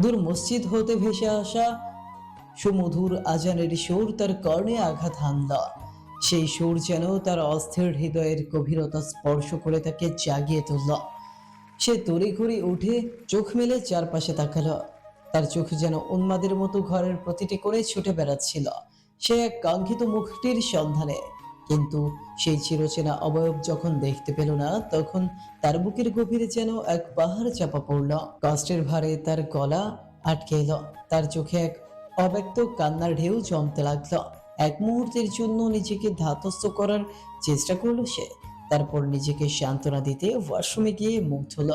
দূর মসজিদ হতে ভেসে আসা সুমধুর আজানের সুর তার কর্ণে আঘাত হানল। সেই সুর যেন তার অস্থির হৃদয়ের গভীরতা স্পর্শ করে তাকে জাগিয়ে তুলল। সে তড়িঘড়ি উঠে চোখ মেলে চারপাশে তাকালো। তার চোখ যেন উন্মাদের মতো ঘরের প্রতিটি কোণে ছুটে বেড়াচ্ছিল, সে এক কাঙ্ক্ষিত মুখটির সন্ধানে। কিন্তু সেই চিরচেনা অবয়ব যখন দেখতে পেল না, তখন তার বুকের গভীরে যেন এক পাহাড় চাপা পড়ল। কষ্টের ভারে তার গলা আটকে এলো, তার চোখে এক অব্যক্ত কান্নার ঢেউ জমতে লাগলো। এক মুহূর্তের জন্য নিজেকে ধাতস্থ করার চেষ্টা করলো সে, তারপর নিজেকে সান্ত্বনা দিতে ওয়াশরুমে গিয়ে মুখ ধুল।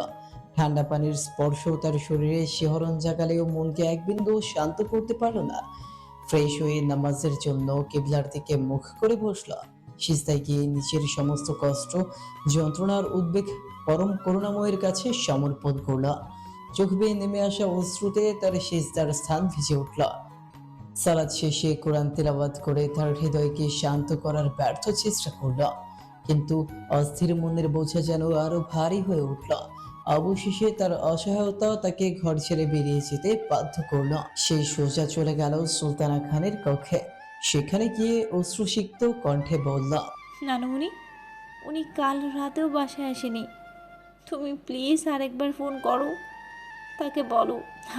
ঠান্ডা পানির স্পর্শ তার শরীরে শিহরণ জাগালেও মনকে এক বিন্দু শান্ত করতে পারল না। ফ্রেশ হয়ে নামাজের জন্য কিবলার দিকে মুখ করে বসল। সিজদায় গিয়ে নিচের সমস্ত কষ্ট, যন্ত্রণার উদ্বেগ পরম করুণাময়ের কাছে সমর্পণ করল। চোখ বেয়ে নেমে আসা অশ্রুতে তার সিজদার স্থান ভিজে উঠল। সালাত শেষে কোরআন তেলাওয়াত করে তার হৃদয়কে শান্ত করার ব্যর্থ চেষ্টা করল, কিন্তু অস্থির মনের বোঝা যেন আরো ভারী হয়ে উঠল। অবশেষে তার অসহায়তা তাকে ঘর ছেড়ে বেরিয়ে যেতে বাধ্য করল। সে সোজা চলে গেল সুলতানা খানের কক্ষে। সেখানে গিয়ে অশ্রুসিক্ত কণ্ঠে বলল, নানুমণি, উনি কাল রাতেও বাসায় আসেনি। তুমি প্লিজ আরেকবার ফোন করো, তাকে বলো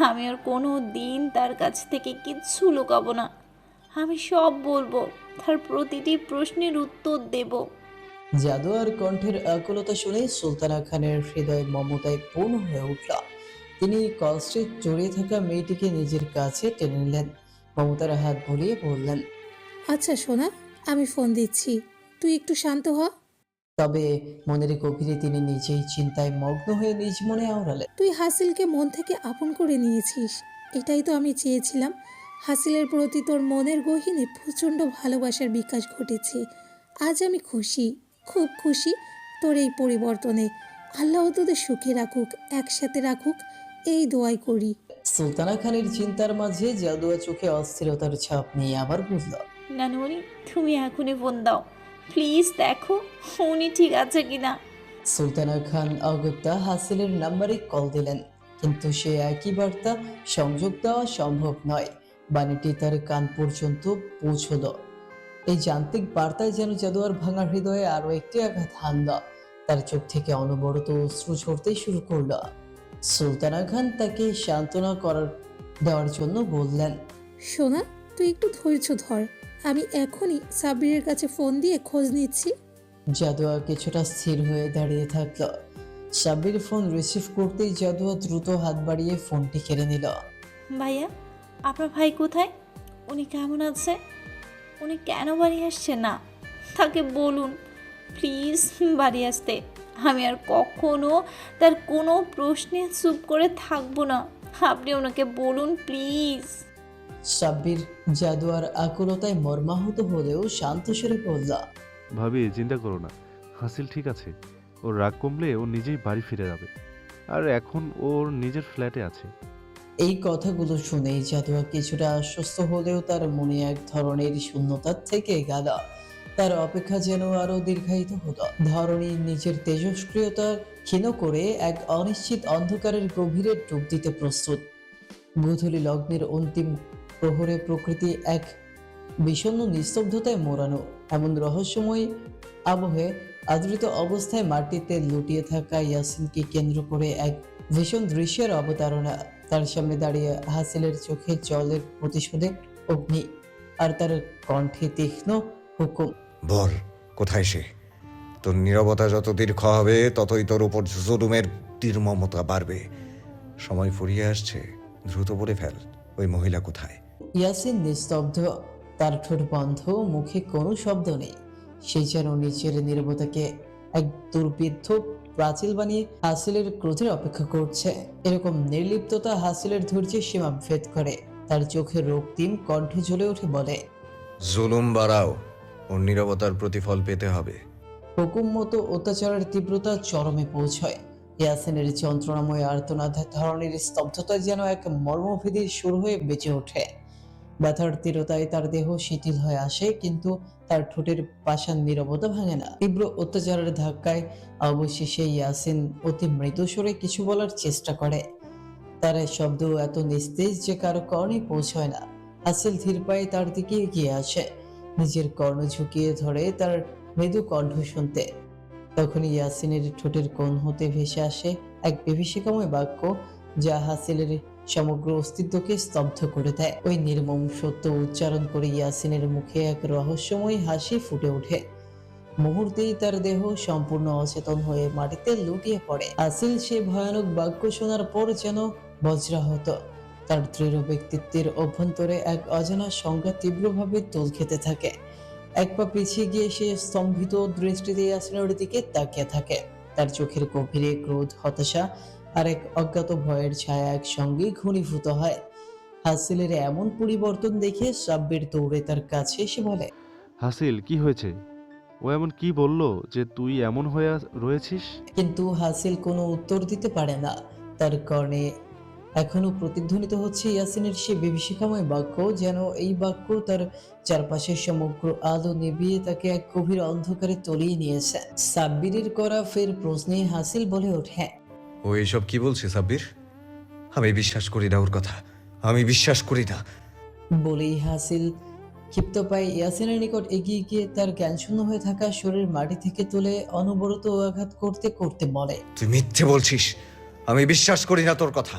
আমি আর কোনো দিন তার কাছ থেকে কিচ্ছু লুকাবো না। আমি সব বলবো, তার প্রতিটি প্রশ্নের উত্তর দেব। জাদুয়ার কণ্ঠের আকুলতা শুনে সুলতানা খানের হৃদয় মমতায় পূর্ণ হয়ে উঠল। তিনি কষ্টে জড়িয়ে থাকা মেয়েটিকে নিজের কাছে টেনে নিলেন, মমতার হাত বুলিয়ে বললেন, আচ্ছা সোনা, আমি ফোন দিচ্ছি, তুই একটু শান্ত হ। তবে মনের গভীরে তিনি নিজেই চিন্তায় মগ্ন হয়ে নিজ মনে আওড়ালেন, তুই হাসিলকে মন থেকে আপন করে নিয়েছিস, এটাই তো আমি চেয়েছিলাম। হাসিলের প্রতি তোর মনের গহীনে প্রচণ্ড ভালোবাসার বিকাশ ঘটেছে। আজ আমি খুশি, খুব খুশি তোর এই পরিবর্তনে। আল্লাহ তোদের সুখে রাখুক, একসাথে রাখুক, এই দোয়াই করি। সুলতানা খানের চিন্তার মাঝে জাদুয়া চোখে অস্থিরতার ছাপ নিয়ে আবার বুঝল, নানুমণি, তুমি এখনই ফোন দাও প্লিজ, দেখো উনি ঠিক আছে কিনা। সুলতানা খান অগত্যা হাসিলের নাম্বারে কল দিলেন, কিন্তু সে একই বার্তা সংযোগ দেওয়া সম্ভব নয়। বাণীটি তার কান পর্যন্ত পৌঁছল। এই যান্ত্রিক বার্তায় যেন জাদুয়ার ভাঙা হৃদয়ে আরো একটি আঘাত হানল। তার চোখ থেকে অনবরত অশ্রু ঝরতে শুরু করল। সুলতানা খান তাকে সান্ত্বনা দেওয়ার জন্য বললেন, সোনা, তুই একটু ধৈর্য ধর, আমি এখনই সাব্বিরের কাছে ফোন দিয়ে খোঁজ নিচ্ছি। জাদুয়া কিছুটা স্থির হয়ে দাঁড়িয়ে থাকলো। সাব্বির ফোন রিসিভ করতেই জাদুয়া দ্রুত হাত বাড়িয়ে ফোনটি কেড়ে নিল। ভাইয়া, আপনার ভাই কোথায়? উনি কেমন আছে? উনি কেন বাড়ি আসছে না? তাকে বলুন প্লিজ বাড়ি আসতে। আমি আর কখনো তার কোনো প্রশ্নে চুপ করে থাকবো না। আপনি ওনাকে বলুন প্লিজ। সাব্বির জাদুয়ার আকুলতায় মর্মাহত হলেও শান্ত স্বরে বলল, ভাবি চিন্তা করো না, হাসিল ঠিক আছে। ওর রাগ কমলে ও নিজেই বাড়ি ফিরে যাবে, আর এখন ওর নিজের ফ্ল্যাটে আছে। এই কথাগুলো শুনেই জাদুয়া কিছুটা আশ্বস্ত হলেও তার মনে এক ধরনের শূন্যতা থেকে গেল। তার অপেক্ষা যেন আরো দীর্ঘায়িত হলো। ধরণী নিজের তেজস্ক্রিয়তা ক্ষীণ করে এক অনিশ্চিত অন্ধকারের গভীরে ডুব দিতে প্রস্তুত। গোধূলি লগ্নের অন্তিম প্রহরে প্রকৃতি এক বিষণ্ণ নিস্তব্ধতায় মোড়ানো। এমন রহস্যময় আবহে আদৃত অবস্থায় মাটিতে লুটিয়ে থাকা ইয়াসিনকে কেন্দ্র করে এক ভীষণ দৃশ্যের অবতারণা। তার সামনে দাঁড়িয়ে হাসিলের চোখে জলের প্রতিশোধের অগ্নি, আর তার কণ্ঠে তীক্ষ্ণ হুকুম, বল, কোথায় সে? তোর নীরবতা যত দীর্ঘ হবে ততই তোর উপর জুলুমের নির্মমতা বাড়বে। সময় ফুরিয়ে আসছে, দ্রুত বলে ফেল, ওই মহিলা কোথায়? ইয়াসিন নিস্তব্ধ, তার ঠোঁট বন্ধ, মুখে কোনো শব্দ নেই। সে যেন নিজের নীরবতাকে এক দুর্বিদ্ধ প্রাচীর বানিয়ে হাসিলের ক্রোধের অপেক্ষা করছে। এরকম নির্লিপ্ততা হাসিলের ধৈর্যের সীমা ভেদ করে। তার চোখের রক্তিম কণ্ঠ জ্বলে উঠে বলে, জুলুম বাড়াও, ওর নীরবতার প্রতিফল পেতে হবে। হুকুম মতো অত্যাচারের তীব্রতা চরমে পৌঁছয়। ইয়াসিনের যন্ত্রণাময় আর্তনাদ ধরনের স্তব্ধতা যেন এক মর্মভেদী সুর হয়ে বেঁচে ওঠে। ব্যথার তীব্রতায় তার দেহ শিথিল হয়ে আসে, কিন্তু তার ঠোঁটের পাষাণ নীরবতা ভাঙে না। তীব্র অত্যাচারের ধাক্কায় অবশেষে ইয়াসিন অতি মৃদু স্বরে কিছু বলার চেষ্টা করে। তার এই শব্দ এত নিস্তেজ যে কারো কর্ণে পৌঁছয় না। হাসিল ধীর পায়ে তার দিকে এগিয়ে আসে, নিজের কর্ণ ঝুঁকিয়ে ধরে তার মৃদু কণ্ঠ শুনতে। তখনই ইয়াসিনের ঠোঁটের কোণ হতে ভেসে আসে এক বিভীষিকাময় বাক্য, যা হাসিলের সমগ্র অস্তিত্বকে স্তব্ধ করে দেয়। ওই নির্মম সত্য উচ্চারণ করে ইয়াসিনের মুখে এক রহস্যময় হাসি ফুটে ওঠে। মুহূর্তেই তার দেহ সম্পূর্ণ অচেতন হয়ে মাটিতে লুটিয়ে পড়ে। হাসিল সে ভয়ানক বাক্য শোনার পর যেন বজ্রাহত। তার দৃঢ় ব্যক্তিত্বের অভ্যন্তরে এক অজানা সংজ্ঞা তীব্রভাবে তোল খেতে থাকে। এক পা পিছিয়ে গিয়ে সে স্তম্ভিত দৃষ্টিতে ইয়াসিনের দিকে তাকিয়ে থাকে। তার চোখের গভীরে ক্রোধ, হতাশা আর এক অজ্ঞাত ভয়ের ছায়া একসঙ্গে ঘনীভূত হয়। হাসিলের এমন পরিবর্তন দেখে সাব্বির দৌড়ে তার কাছে এসে বলে, হাসিল, কি হয়েছে? ও এমন কি বললো যে তুই এমন হয়ে রয়েছিস? কিন্তু হাসিল কোনো উত্তর দিতে পারে না। তার কর্ণে এখনো প্রতিধ্বনিত হচ্ছে ইয়াসিনের সে বিভীষিকাময় বাক্য, যেন এই বাক্য তার চারপাশের সমগ্র আলো নিভিয়ে তাকে এক গভীর অন্ধকারে তলিয়ে নিয়েছে। সাব্বিরের করা ফের প্রশ্নে হাসিল বলে ওঠে, ও এইসব কি বলছে সাব্বির? আমি বিশ্বাস করি না ওর কথা, আমি বিশ্বাস করি না। বলেই হাসিল ক্ষিপ্ত পায়ে ইয়াসিনের নিকট এগিয়ে গিয়ে তার জ্ঞানশূন্য হয়ে থাকা শরীর মাটি থেকে তুলে অনবরত আঘাত করতে করতে বলে, তুই মিথ্যে বলছিস, আমি বিশ্বাস করি না তোর কথা।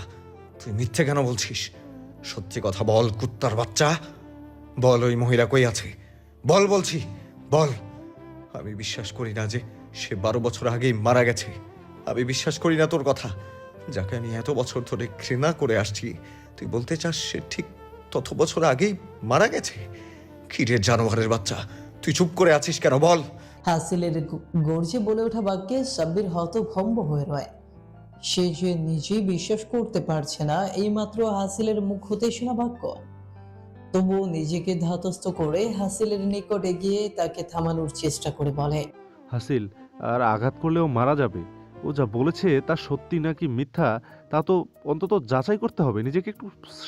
তুই মিথ্যে কেন বলছিস? সত্যি কথা বল, কুত্তার বাচ্চা। বল, ওই মহিলা কই আছে? বল বলছি, বল। আমি বিশ্বাস করি না যে সে 12 বছর আগেই মারা গেছে। আমি বিশ্বাস করি না তোর কথা। যাকে আমি এত বছর ধরে ঘৃণা করে আসছি, তুই বলতে চাস সে ঠিক তত বছর আগেই মারা গেছে? কিরে জানোয়ারের বাচ্চা, তুই চুপ করে আছিস কেন? বল। হাসিলের গর্জে বলে ওঠা বাক্যে সাব্বির হতভম্ব হয়ে রয়। সে যে নিজেই বিশ্বাস করতে পারছে না এইমাত্র হাসিলের মুখ হতে শোনা বাক্য। তবুও নিজেকে ধাতস্থ করে হাসিলের নিকট এগিয়ে তাকে থামানোর চেষ্টা করে বলে, হাসিল, আর আঘাত করলেও মারা যাবে। ও যা বলেছে তা সত্যি নাকি মিথ্যা তা তো অন্তত যাচাই করতে হবে। নিজেকে একটু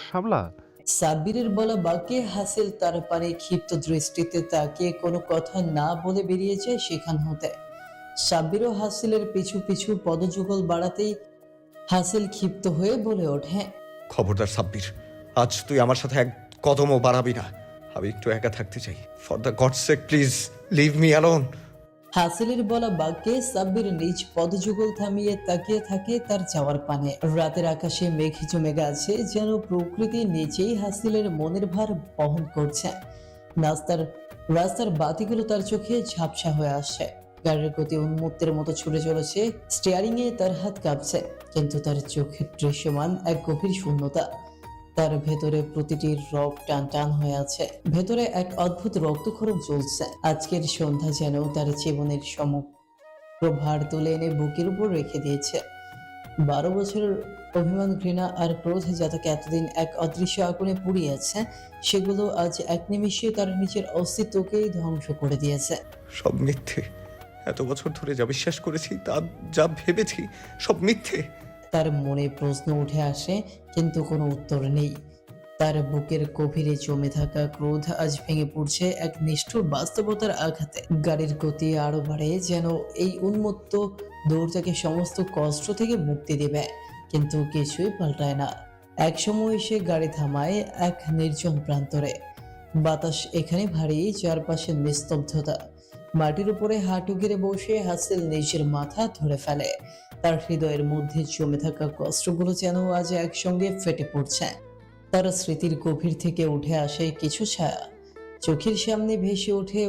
সামলা। সাব্বিরের বলা বাক্যে হাসিল তার পানে ক্ষিপ্ত দৃষ্টিতে তাকিয়ে কোনো কথা না বলে বেরিয়ে যায় সেখান হতে। সাব্বিরও হাসিলের পিছু পিছু পদযুগল বাড়াতেই হাসিল ক্ষিপ্ত হয়ে বলে ওঠে, খবরদার সাব্বির, আজ তুই আমার সাথে এক কদমও বাড়াবি না। আমি একটু একা থাকতে চাই। For the God's sake please leave me alone. হাসিলের বলা বাক্যে সাব্বির নিজ পদযুগল থামিয়ে তাকিয়ে থাকে তার যাওয়ার পানে। রাতের আকাশে মেঘ জমে গেছে, যেন প্রকৃতি নিজেই হাসিলের মনের ভার বহন করছে। রাস্তার বাতিগুলো তার চোখে ঝাপসা হয়ে আসছে। গাড়ির গতি উন্মুক্তের মতো ছুটে চলেছে, স্টিয়ারিং এ তার হাত কাঁপছে, কিন্তু তার চোখে দৃশ্যমান এক গভীর শূন্যতা। তার ভেতরে প্রতিটি রগ টান টান হয়ে আছে, ভেতরে এক অদ্ভুত রক্তক্ষরণ চলছে। আজকের সন্ধ্যা যেন তার জীবনের সমগ্র ভার তুলে এনে বুকের উপর রেখে দিয়েছে। 12 বছরের অভিমান, ঘৃণা আর ক্রোধ যা তাকে এতদিন এক অদৃশ্য আগুনে পুড়িয়েছে, সেগুলো আজ এক নিমিষে তার নিজের অস্তিত্বকেই ধ্বংস করে দিয়েছে। সব মিথ্যে। এত বছর ধরে যা বিশ্বাস করেছি, তা যা ভেবেছি, সব মিথ্যে। তার মনে প্রশ্ন উঠে আসে, কিন্তু কোনো উত্তর নেই। তার বুকের গভীরে জমে থাকা ক্রোধ আজ ভেঙে পড়ছে এক নিষ্ঠুর বাস্তবতার আঘাতে। গাড়ির গতি আরো বাড়ে, যেন এই উন্মত্ত দৌড় তাকে সমস্ত কষ্ট থেকে মুক্তি দেবে, কিন্তু কিছুই পাল্টায় না। এক সময় সে গাড়ি থামায় এক নির্জন প্রান্তরে। বাতাস এখানে ভারী, চারপাশে নিস্তব্ধতা। মাটির উপরে হাঁটু গেড়ে বসে হাসিল নিজের মাথা ধরে ফেলে। তার হৃদয়ের মধ্যে জমে থাকা কষ্টগুলো যেন আজ একসঙ্গে ফেটে পড়ছে। তার স্মৃতির গভীর থেকে উঠে আসে কিছু ছায়া, চোখের সামনে ভেসে ওঠে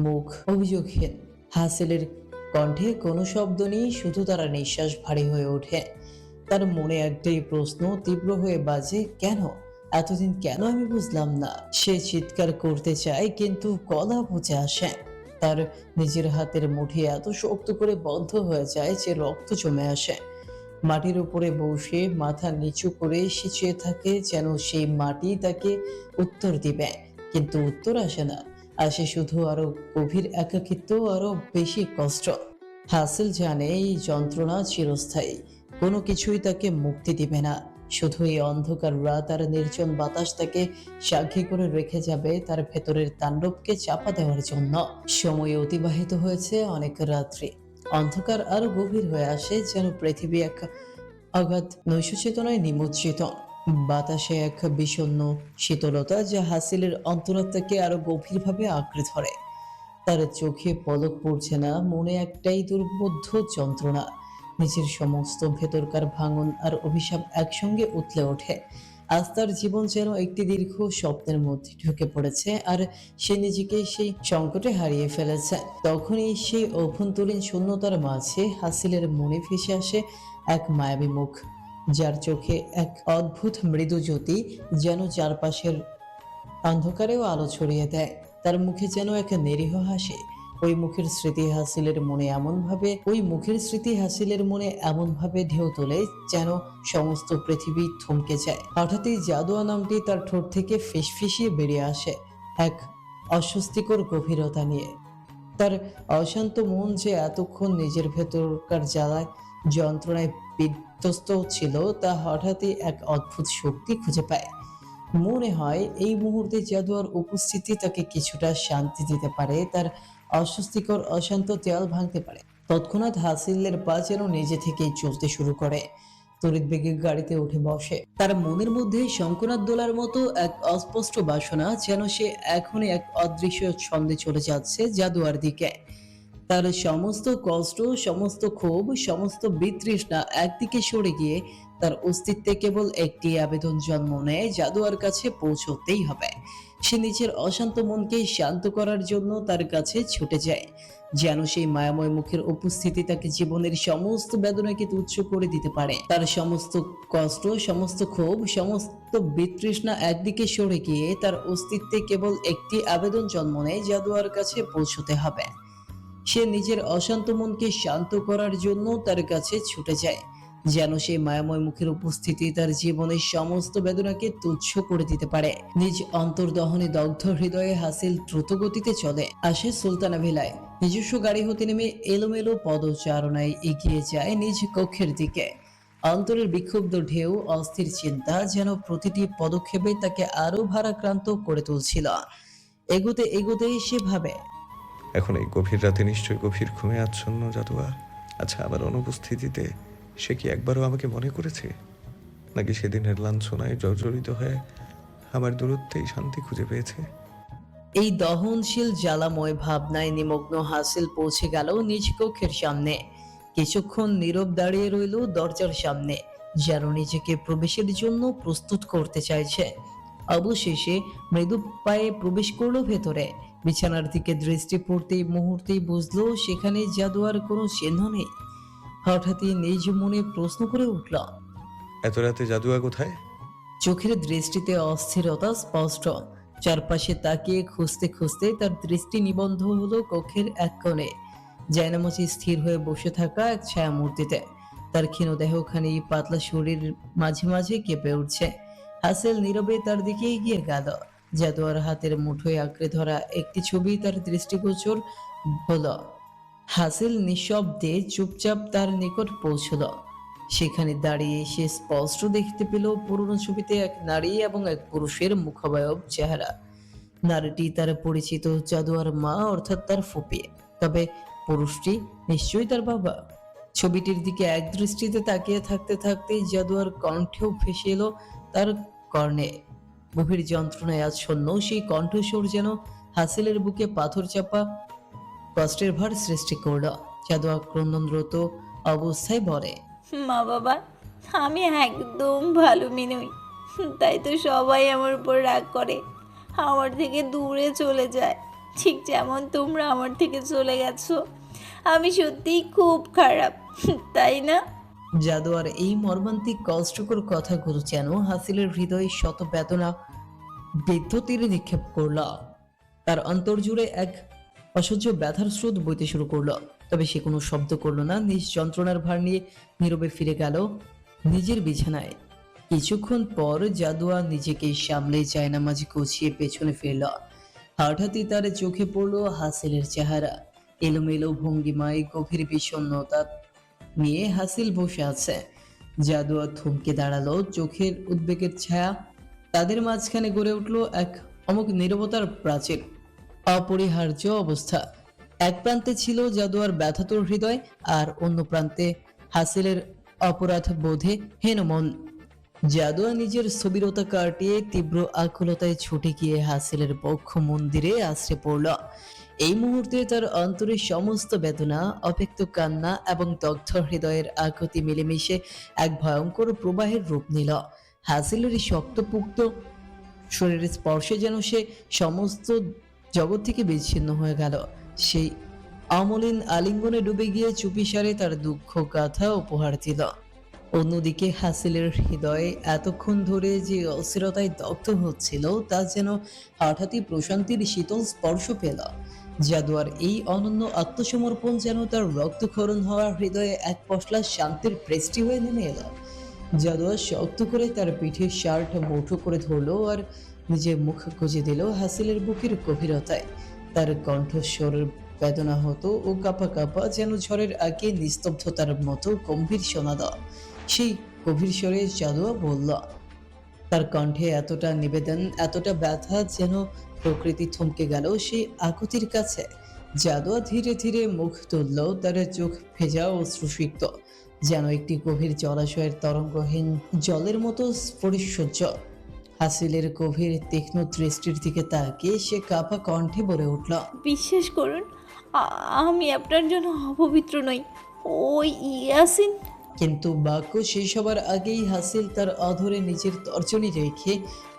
মুখ অভিযোগহীন। হাসিলের কণ্ঠে কোনো শব্দ নেই, শুধু তার নিঃশ্বাস ভারী হয়ে ওঠে। তার মনে একটাই প্রশ্ন তীব্র হয়ে বাজে, কেন? এতদিন কেন আমি বুঝলাম না। সে চিৎকার করতে চায় কিন্তু গলা বুঝে আসে। তার নিজের হাতের মুঠি এত শক্ত করে বন্ধ হয়ে যায় যে রক্ত জমে আসে। মাটির উপরে বসে মাথা নিচু করে সে চেয়ে থাকে যেন সেই মাটি তাকে উত্তর দিবে, কিন্তু উত্তর আসে না। আসে শুধু আরো গভীর একাকিত্ব, আরো বেশি কষ্ট। হাসিল জানে এই যন্ত্রণা চিরস্থায়ী, কোনো কিছুই তাকে মুক্তি দিবে না। শুধু এই অন্ধকার রাত আর নির্জন বাতাস তাকে সাক্ষী করে রেখে যাবে তার ভেতরের তাণ্ডবকে চাপা দেওয়ার জন্য। সময় অতিবাহিত হয়েছে অনেক রাত্রি। অন্ধকার আরো গভীর হয়ে আসে, যেন পৃথিবী এক অগাধ নৈশচেতনায় নিমজ্জিত। বাতাসে এক বিষণ্ণ শীতলতা যা হাসিলের অন্তরাত্মাকে আরো গভীরভাবে আঁকড়ে ধরে। তার চোখে পলক পড়ছে না, মনে একটাই দুর্বোধ্য যন্ত্রণা। নিজের সমস্ত ভেতরকার ভাঙন আর অভিশাপ একসঙ্গে উতলে ওঠে। আজ তার জীবন যেন একটি দীর্ঘ স্বপ্নের মধ্যে ঢুকে পড়েছে, আর সে নিজেকে সেই সংকটে হারিয়ে ফেলেছে। তখনই সেই অভ্যন্তরীণ শূন্যতার মাঝে হাসিলের মনে ভেসে আসে এক মায়াবী মুখ, যার চোখে এক অদ্ভুত মৃদু জ্যোতি, যেন চারপাশের অন্ধকারেও আলো ছড়িয়ে দেয়। তার মুখে যেন এক নিরীহ হাসি। ওই মুখের স্মৃতি হাসিলের মনে এমন ভাবে ঢেউ তোলে যেন সমস্ত পৃথিবী থমকে যায়। হঠাৎই জাদুয়া নামটি তার ঠোঁট থেকে ফিসফিসিয়ে বেরিয়ে আসে, এক অস্বস্তিকর গভীরতা নিয়ে। তার অশান্ত মন যে এতক্ষণ নিজের ভেতরকার জ্বালায় যন্ত্রণায় বিধ্বস্ত ছিল, তা হঠাৎই এক অদ্ভুত শক্তি খুঁজে পায়। মনে হয় এই মুহূর্তে জাদুয়ার উপস্থিতি তাকে কিছুটা শান্তি দিতে পারে, তার অস্বস্তিকর অশান্ত দেয়াল ভাঙতে পারে। তৎক্ষণাৎ হাসিলের পা যেন নিজে থেকেই চলতে শুরু করে। তড়িৎ বেগে গাড়িতে উঠে বসে। তার মনের মধ্যে শঙ্খনাদ দোলার মতো এক অস্পষ্ট বাসনা, যেন সে এখনই এক অদৃশ্য ছন্দে চলে যাচ্ছে জাদুয়ার দিকে। তার সমস্ত কষ্ট, সমস্ত ক্ষোভ, সমস্ত বিতৃষ্ণা একদিকে সরে গিয়ে তার অস্তিত্বে কেবল একটি আবেদন জন্ম নেয়, জাদুয়ার কাছে পৌঁছতেই হবে। সে নিজের অশান্ত মনকে শান্ত করার জন্য তার কাছে ছুটে যায়, যেন সেই মায়াময় মুখের উপস্থিতি তাকে জীবনের সমস্ত বেদনাকে তুচ্ছ করে দিতে পারে। তার সমস্ত কষ্ট, সমস্ত ক্ষোভ, সমস্ত বিতৃষ্ণা একদিকে সরে গিয়ে তার অস্তিত্বে কেবল একটি আবেদন জন্ম নেয়, জাদুয়ার কাছে পৌঁছতে হবে। সে নিজের অশান্ত মনকে শান্ত করার জন্য তার কাছে ছুটে যায়, যেন সেই মায়াময় মুখের উপস্থিতি তার জীবনের সমস্ত বেদনাকে তুচ্ছ করে দিতে পারে। নিজ অন্তর্দহনে দগ্ধ হৃদয়ে হাসিল দ্রুত গতিতে চলে আসে সুলতানা ভিলায়। নিজস্ব গাড়ি হতে নেমে এলোমেলো পদচারণায় এগিয়ে যায় নিজ কক্ষের দিকে। অন্তরের বিক্ষুব্ধ ঢেউ, অস্থির চিন্তা যেন প্রতিটি পদক্ষেপে তাকে আরো ভারাক্রান্ত করে তুলছিল। এগোতে এগোতে সে ভাবে, এখন এই গভীর রাতে নিশ্চয়ই গভীর ঘুমে আচ্ছন্ন জাদুয়া। আচ্ছা, আমার অনুপস্থিতিতে সে কি একবারও আমাকে মনে করেছে, নাকি সেদিনের লাঞ্ছনায় জর্জরিত হয়ে আমার দূরত্বেই শান্তি খুঁজে পেয়েছে? এই দহনশীল জ্বালাময় ভাবনায় নিমগ্ন হাসিল পৌঁছে গেল নিজ কক্ষের সামনে। কিছুক্ষণ নীরব দাঁড়িয়ে রইল দরজার সামনে, যেন নিজেকে প্রবেশের জন্য প্রস্তুত করতে চাইছে। অবশেষে মৃদু পায়ে প্রবেশ করলো ভেতরে। বিছানার দিকে দৃষ্টি পড়তেই মুহূর্তেই বুঝলো সেখানে জাদুয়ার কোনো চিহ্ন নেই। হঠাৎই নিজ মনে প্রশ্ন করে উঠল, এত রাতে জাদুয়া কোথায়? চোখের দৃষ্টিতে অস্থিরতা স্পষ্ট। চারপাশে তাকিয়ে খুঁজতে খুঁজতে তার দৃষ্টি নিবদ্ধ হলো কক্ষের এক কোণে, জায়নামাজে স্থির হয়ে বসে থাকা এক ছায়া মূর্তিতে। তার ক্ষীণ দেহখানি, পাতলা শরীর মাঝে মাঝে কেঁপে উঠছে। হাসিল নীরবে তার দিকে এগিয়ে গেল। জাদুয়ার হাতের মুঠোয় আঁকড়ে ধরা একটি ছবি তার দৃষ্টিগোচর হলো। হাসিল নিঃশব্দে চুপচাপ তার নিকট পৌঁছল। সেখানে দাঁড়িয়ে সে স্পষ্ট দেখতে পেল পুরনো ছবিতে এক নারী এবং এক পুরুষের মুখাবয়ব চেহারা। নারীটি তার পরিচিত জাদুয়ার মা, অর্থাৎ তার ফুপি। তবে পুরুষটি নিশ্চয়ই তার বাবা। ছবিটির দিকে এক দৃষ্টিতে তাকিয়ে থাকতে থাকতে জাদুয়ার কণ্ঠেও ভেসে এলো তার কর্ণে। গভীর যন্ত্রণায় আচ্ছন্ন সেই কণ্ঠস্বর যেন হাসিলের বুকে পাথর চাপা কষ্টের ভার সৃষ্টি করল। জাদুয়া ক্রন্দনরত অবস্থায় বলে, মা বাবা, আমি একদম ভালো মেয়ে নই, তাই তো সবাই আমার উপর রাগ করে, আমার থেকে দূরে চলে যায়। ঠিক যেমন তোমরা আমার থেকে চলে গেছো। আমি সত্যিই খুব খারাপ, তাই না? জাদুয়ার এই মর্মান্তিক কষ্টকর কথাগুলো যেন হাসিলের হৃদয়ে শত বেদনা বিদ্যুতের নিক্ষেপ করল। তার অন্তর জুড়ে এক অসহ্য ব্যথার স্রোত বইতে শুরু করলো। তবে সে কোনো শব্দ করলো না, নিজ যন্ত্রণার ভার নিয়ে নীরবে ফিরে গেল নিজের বিছানায়। কিছুক্ষণ পর জাদুয়া নিজেকে সামলে জায়নামাজি গুছিয়ে পেছনে ফিরল। হঠাৎই তার চোখে পড়ল হাসিলের চেহারা। এলোমেলো ভঙ্গিমায় গভীর বিষণ্ণতা নিয়ে হাসিল বসে আছে। জাদুয়া থমকে দাঁড়ালো, চোখের উদ্বেগের ছায়া। তাদের মাঝখানে গড়ে উঠল এক অমুক নীরবতার প্রাচীর, অপরিহার্য অবস্থা। এক প্রান্তে ছিল জাদুয়ার ব্যথাতুর হৃদয়, আর অন্য প্রান্তে হাসিলের অপরাধ বোধে হেন মন। জাদুয়া নিজের স্থবিরতা কাটিয়ে তীব্র আকুলতায় ছুটে গিয়ে হাসিলের বক্ষ মন্দিরে আশ্রে পড়ল। এই মুহূর্তে তার অন্তরে সমস্ত বেদনা, অব্যক্ত কান্না এবং দগ্ধ হৃদয়ের আকুতি মিলেমিশে এক ভয়ঙ্কর প্রবাহের রূপ নিল। হাসিলের শক্তপুক্ত শরীরের স্পর্শে যেন সে সমস্ত জগৎ থেকে বিচ্ছিন্ন হয়ে গেল। সেই অমলিন আলিঙ্গনে ডুবে গিয়ে চুপিসারে তার দুঃখ গাথা উপহার দিল। অন্যদিকে হাসিলের হৃদয়ে এতক্ষণ ধরে যে অস্থিরতায় দগ্ধ হচ্ছিল, তা যেন হঠাৎই প্রশান্তির শীতল স্পর্শ পেল। জাদুয়ার এই অনন্য আত্মসমর্পণ যেন তার রক্তক্ষরণ হওয়া হৃদয়ে এক পশলা শান্তির বৃষ্টি হয়ে নেমে এলো। জাদুয়া শক্ত করে তার পিঠের শার্ট মুঠো করে ধরলো আর নিজের মুখ গুজে দিল হাসিলের বুকের গভীরতায়। তার কণ্ঠস্বর বেদনা হতো ও কাঁপা কাঁপা, যেন ঝড়ের আগে নিস্তব্ধতার মতো গম্ভীর শোনাল। সেই গভীর স্বরে জাদুয়া বলল, তার কণ্ঠে এতটা নিবেদন, এতটা ব্যথা, যেন প্রকৃতি থমকে গেল সেই আকুতির কাছে। জাদুয়া ধীরে ধীরে মুখ তুলল, তার চোখ ভেজা ও অশ্রুসিক্ত, যেন একটি গভীর জলাশয়ের তরঙ্গহীন জলের মতো পরিসূর্য। হাসিলের গভীর তীক্ষ্ণ দৃষ্টির দিকে তাকিয়ে সে কাঁপা কণ্ঠে বলে উঠল, বিশ্বাস করুন, আমি আপনার জন্য অপবিত্র নই। ওই ইয়াসিন। কিন্তু বাক্য শেষ হবার আগেই হাসিল তার অধরে নিজের তর্জনী রেখে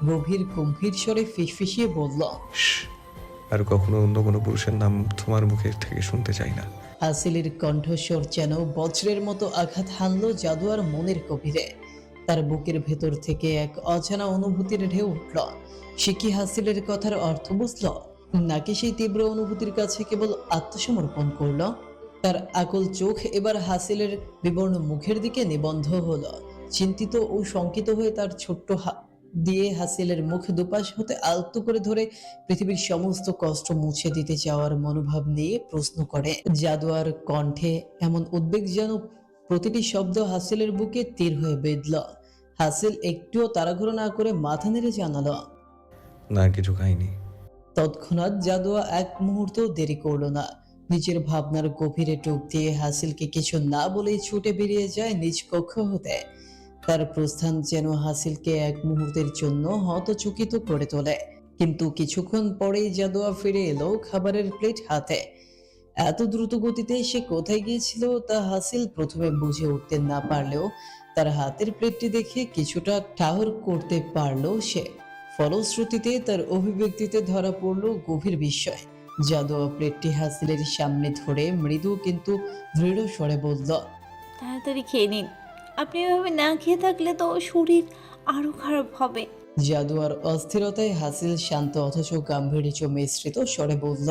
গভীর গম্ভীর স্বরে ফিসফিসিয়ে বলল, আর কখনো অন্য কোনো পুরুষের নাম তোমার মুখে থেকে শুনতে চাই না। হাসিলের কণ্ঠস্বর যেন বজ্রের মতো আঘাত হানলো জাদুয়ার মনের গভীরে। তার বুকের ভেতর থেকে এক অজানা অনুভূতির ঢেউ উঠল। সে কি হাসিলের কথার অর্থ বুঝল, নাকি সেই তীব্র অনুভূতির কাছে কেবল আত্মসমর্পণ করলো? তার আকুল চোখ এবার হাসিলের বিবর্ণ মুখের দিকে নিবন্ধ হলো। চিন্তিত ও শঙ্কিত হয়ে তার ছোট্ট হাত দিয়ে হাসিলের মুখ দুপাশ হতে আলতো করে ধরে পৃথিবীর সমস্ত কষ্ট মুছে দিতে চাওয়ার মনোভাব নিয়ে প্রশ্ন করে। জাদুয়ার কণ্ঠে এমন উদ্বেগ যেন প্রতিটি শব্দ হাসিলের বুকে তীর হয়ে বেঁধল। হাসিল একটুও তাড়াহুড়ো না করে মাথা নেড়ে জানালো, না, কিছু খাইনি। তৎক্ষণাৎ জাদুয়া এক মুহূর্ত দেরি করলো না। নিজের ভাবনার গভীরে ডুব দিয়ে হাসিলকে কিছু না বলেই ছুটে বেরিয়ে যায় নিজ কক্ষ হতে। তার প্রস্থান যেন হাসিলকে এক মুহূর্তের জন্য হতচকিত করে তোলে। কিন্তু কিছুক্ষণ পরেই জাদুয়া ফিরে এলো খাবারের প্লেট হাতে। এত দ্রুত গতিতে সে কোথায় গিয়েছিল তা হাসিল প্রথমে বুঝে উঠতে না পারলেও তার হাতের প্লেটটি দেখে কিছুটা ঠাহর করতে পারলো সে। ফলশ্রুতিতে তার অভিব্যক্তিতে ধরা পড়ল গভীর বিস্ময়। জাদুয়া প্লেটটি হাসিলের সামনে ধরে মৃদু কিন্তু দৃঢ় স্বরে বলল, তাড়াতাড়ি খেয়ে নিন। আপনি এভাবে না খেয়ে থাকলে তো শরীর আরো খারাপ হবে। জাদুয়ার অস্থিরতায় হাসিল শান্ত অথচ গাম্ভীর্য মিশ্রিত স্বরে বলল,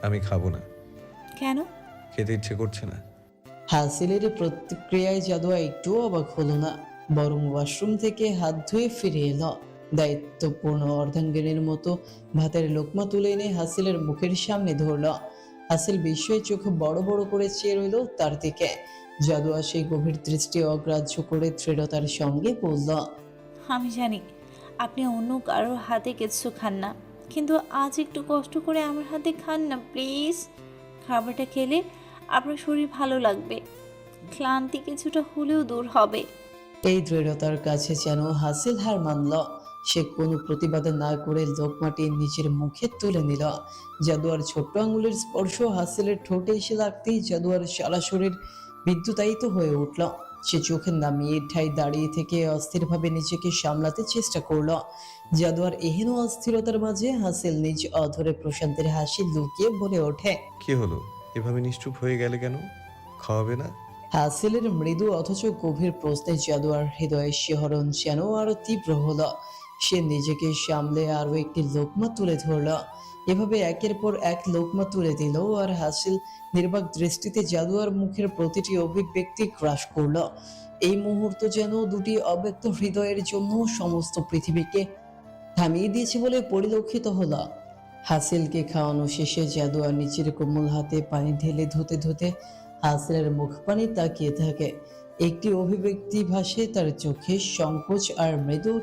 আমি খাবো না, কেন? খেতে ইচ্ছে করছে না। হাসিলের প্রতিক্রিয়ায় জাদুয়া একটু অবাক হলো না, বরং ওয়াশরুম থেকে হাত ধুয়ে ফিরে এলো। দায়িত্বপূর্ণ অর্ধাঙ্গিনীর মতো ভাতের লোকমা তুলে এনে হাসিলের মুখের সামনে ধরল। হাসিল বিস্ময়ে চোখ বড় বড় করে চেয়ে রইল তার দিকে। জাদুয়া সেই গভীর দৃষ্টি অগ্রাহ্য করে দৃঢ়তার সঙ্গে বলল, আমি জানি আপনি অন্য কারোর হাতে কিছু খান না, কিন্তু আজ একটু কষ্ট করে আমার হাতে খান না প্লিজ। খাবারটা খেলে আপনার শরীর ভালো লাগবে, ক্লান্তি কিছুটা হলেও দূর হবে। এই দৃঢ়তার কাছে যেন হাসিল হার মানল। সে কোনো প্রতিবাদ না করে লোকমাটি নিজের মুখে তুলে নিল। জাদুয়ার ছোট্ট আঙুলের স্পর্শ হাসিলের ঠোঁটে এসে লাগতেই জাদুয়ার সারা শরীর বিদ্যুতায়িত হয়ে উঠল। সে চোখে নামিয়ে ঠাই দাঁড়িয়ে থেকে অস্থিরভাবে নিজেকে সামলাতে চেষ্টা করল। জাদুয়ার এহেন অস্থিরতার মাঝে হাসিল নিজ অধরে প্রশান্তের হাসি লুকিয়ে বলে ওঠে। কি হলো, এভাবে নিশ্চুপ হয়ে গেলে কেন? খাওয়াবে না? হাসিলের মৃদু অথচ গভীর প্রশ্নে জাদুয়ার হৃদয়ে শিহরণ যেন আরো তীব্র হলো। সে নিজেকে সামলে আরো একটি লোকমা তুলে ধরল। এভাবে একের পর এক লোকমা তুলে দিল, আর হাসিল নির্বাক দৃষ্টিতে জাদুয়ার মুখের প্রতিটি অভিব্যক্তি গ্রাস করলো। এই মুহূর্ত যেন দুটি অব্যক্ত হৃদয়ের জন্য সমস্ত পৃথিবীকে থামিয়ে দিয়েছে বলে পরিলক্ষিত হলো। হাসিলকে খাওয়ানো শেষে জাদুয়ার নিচের কোমল হাতে পানি ঢেলে ধুতে ধুতে হাসিলের মুখ পানি তাকিয়ে থাকে। একটি অভিব্যক্তি ভাসে তার চোখে, সংকোচ আর মৃদু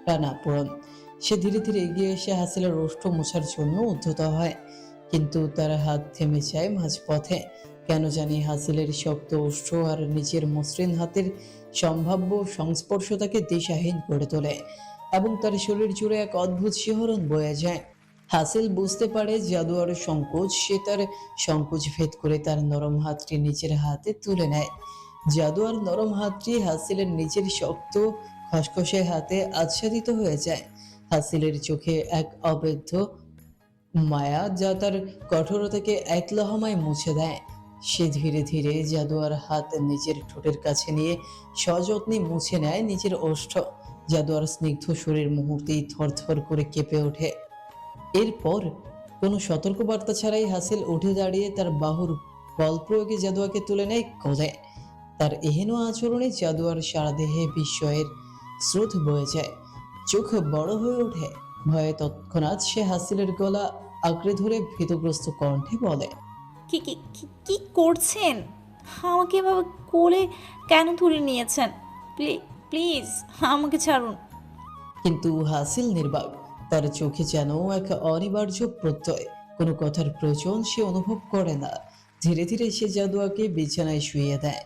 টানাপোড়েন। সে ধীরে ধীরে এগিয়ে এসে হাসিলের ওষ্ঠ মোছার জন্য উদ্ধত হয়, কিন্তু তার হাত থেমে যায় মাঝপথে। কেন জানি হাসিলের শক্ত ওষ্ঠ আর নিজের মসৃণ হাতের সম্ভাব্য সংস্পর্শ তাকে দিশাহীন করে তোলে, এবং তার শরীর জুড়ে এক অদ্ভুত শিহরণ বয়ে যায়। হাসিল বুঝতে পারে জাদুয়ার সংকোচ, সে তার সংকোচ ভেদ করে তার নরম হাতটি নিজের হাতে তুলে নেয়। জাদুয়ার নরম হাতটি হাসিলের নিজের শক্ত খসখসে হাতে আচ্ছাদিত হয়ে যায়। হাসিলের চোখে এক অবৈধ মায়া যা তার কঠোরতাকে এক লহমায় মুছে দেয়। সে ধীরে ধীরে জাদুয়ার হাত নিজের ঠোঁটের কাছে নিয়ে সযত্নে মুছে নেয় নিজের ওষ্ঠ। জাদুয়ার স্নিগ্ধ শরীর মুহূর্তেই থরথর করে কেঁপে ওঠে। এরপর কোনো সতর্কবার্তা ছাড়াই হাসিল উঠে দাঁড়িয়ে তার বাহুর বল প্রয়োগে জাদুয়াকে তুলে নেয় কোলে। তার এহেন আচরণে জাদুয়ার সারা দেহে বিস্ময়ের স্রোত বয়ে যায়, চোখ বড় হয়ে ওঠে। ভয়ে তৎক্ষণাৎ সে হাসিলের গলা আঁকড়ে ধরে ভীতগ্রস্ত কণ্ঠে বলে। কি কি কি- কি করছেন? আমাকে এভাবে কোলে কেন তুলে নিয়েছেন? প্লিজ আমাকে ছাড়ুন। কিন্তু হাসিল নির্বাক, তার চোখে যেন এক অনিবার্য প্রত্যয়। কোনো কথার প্রয়োজন সে অনুভব করে না। ধীরে ধীরে সে জাদুয়াকে বিছানায় শুইয়ে দেয়।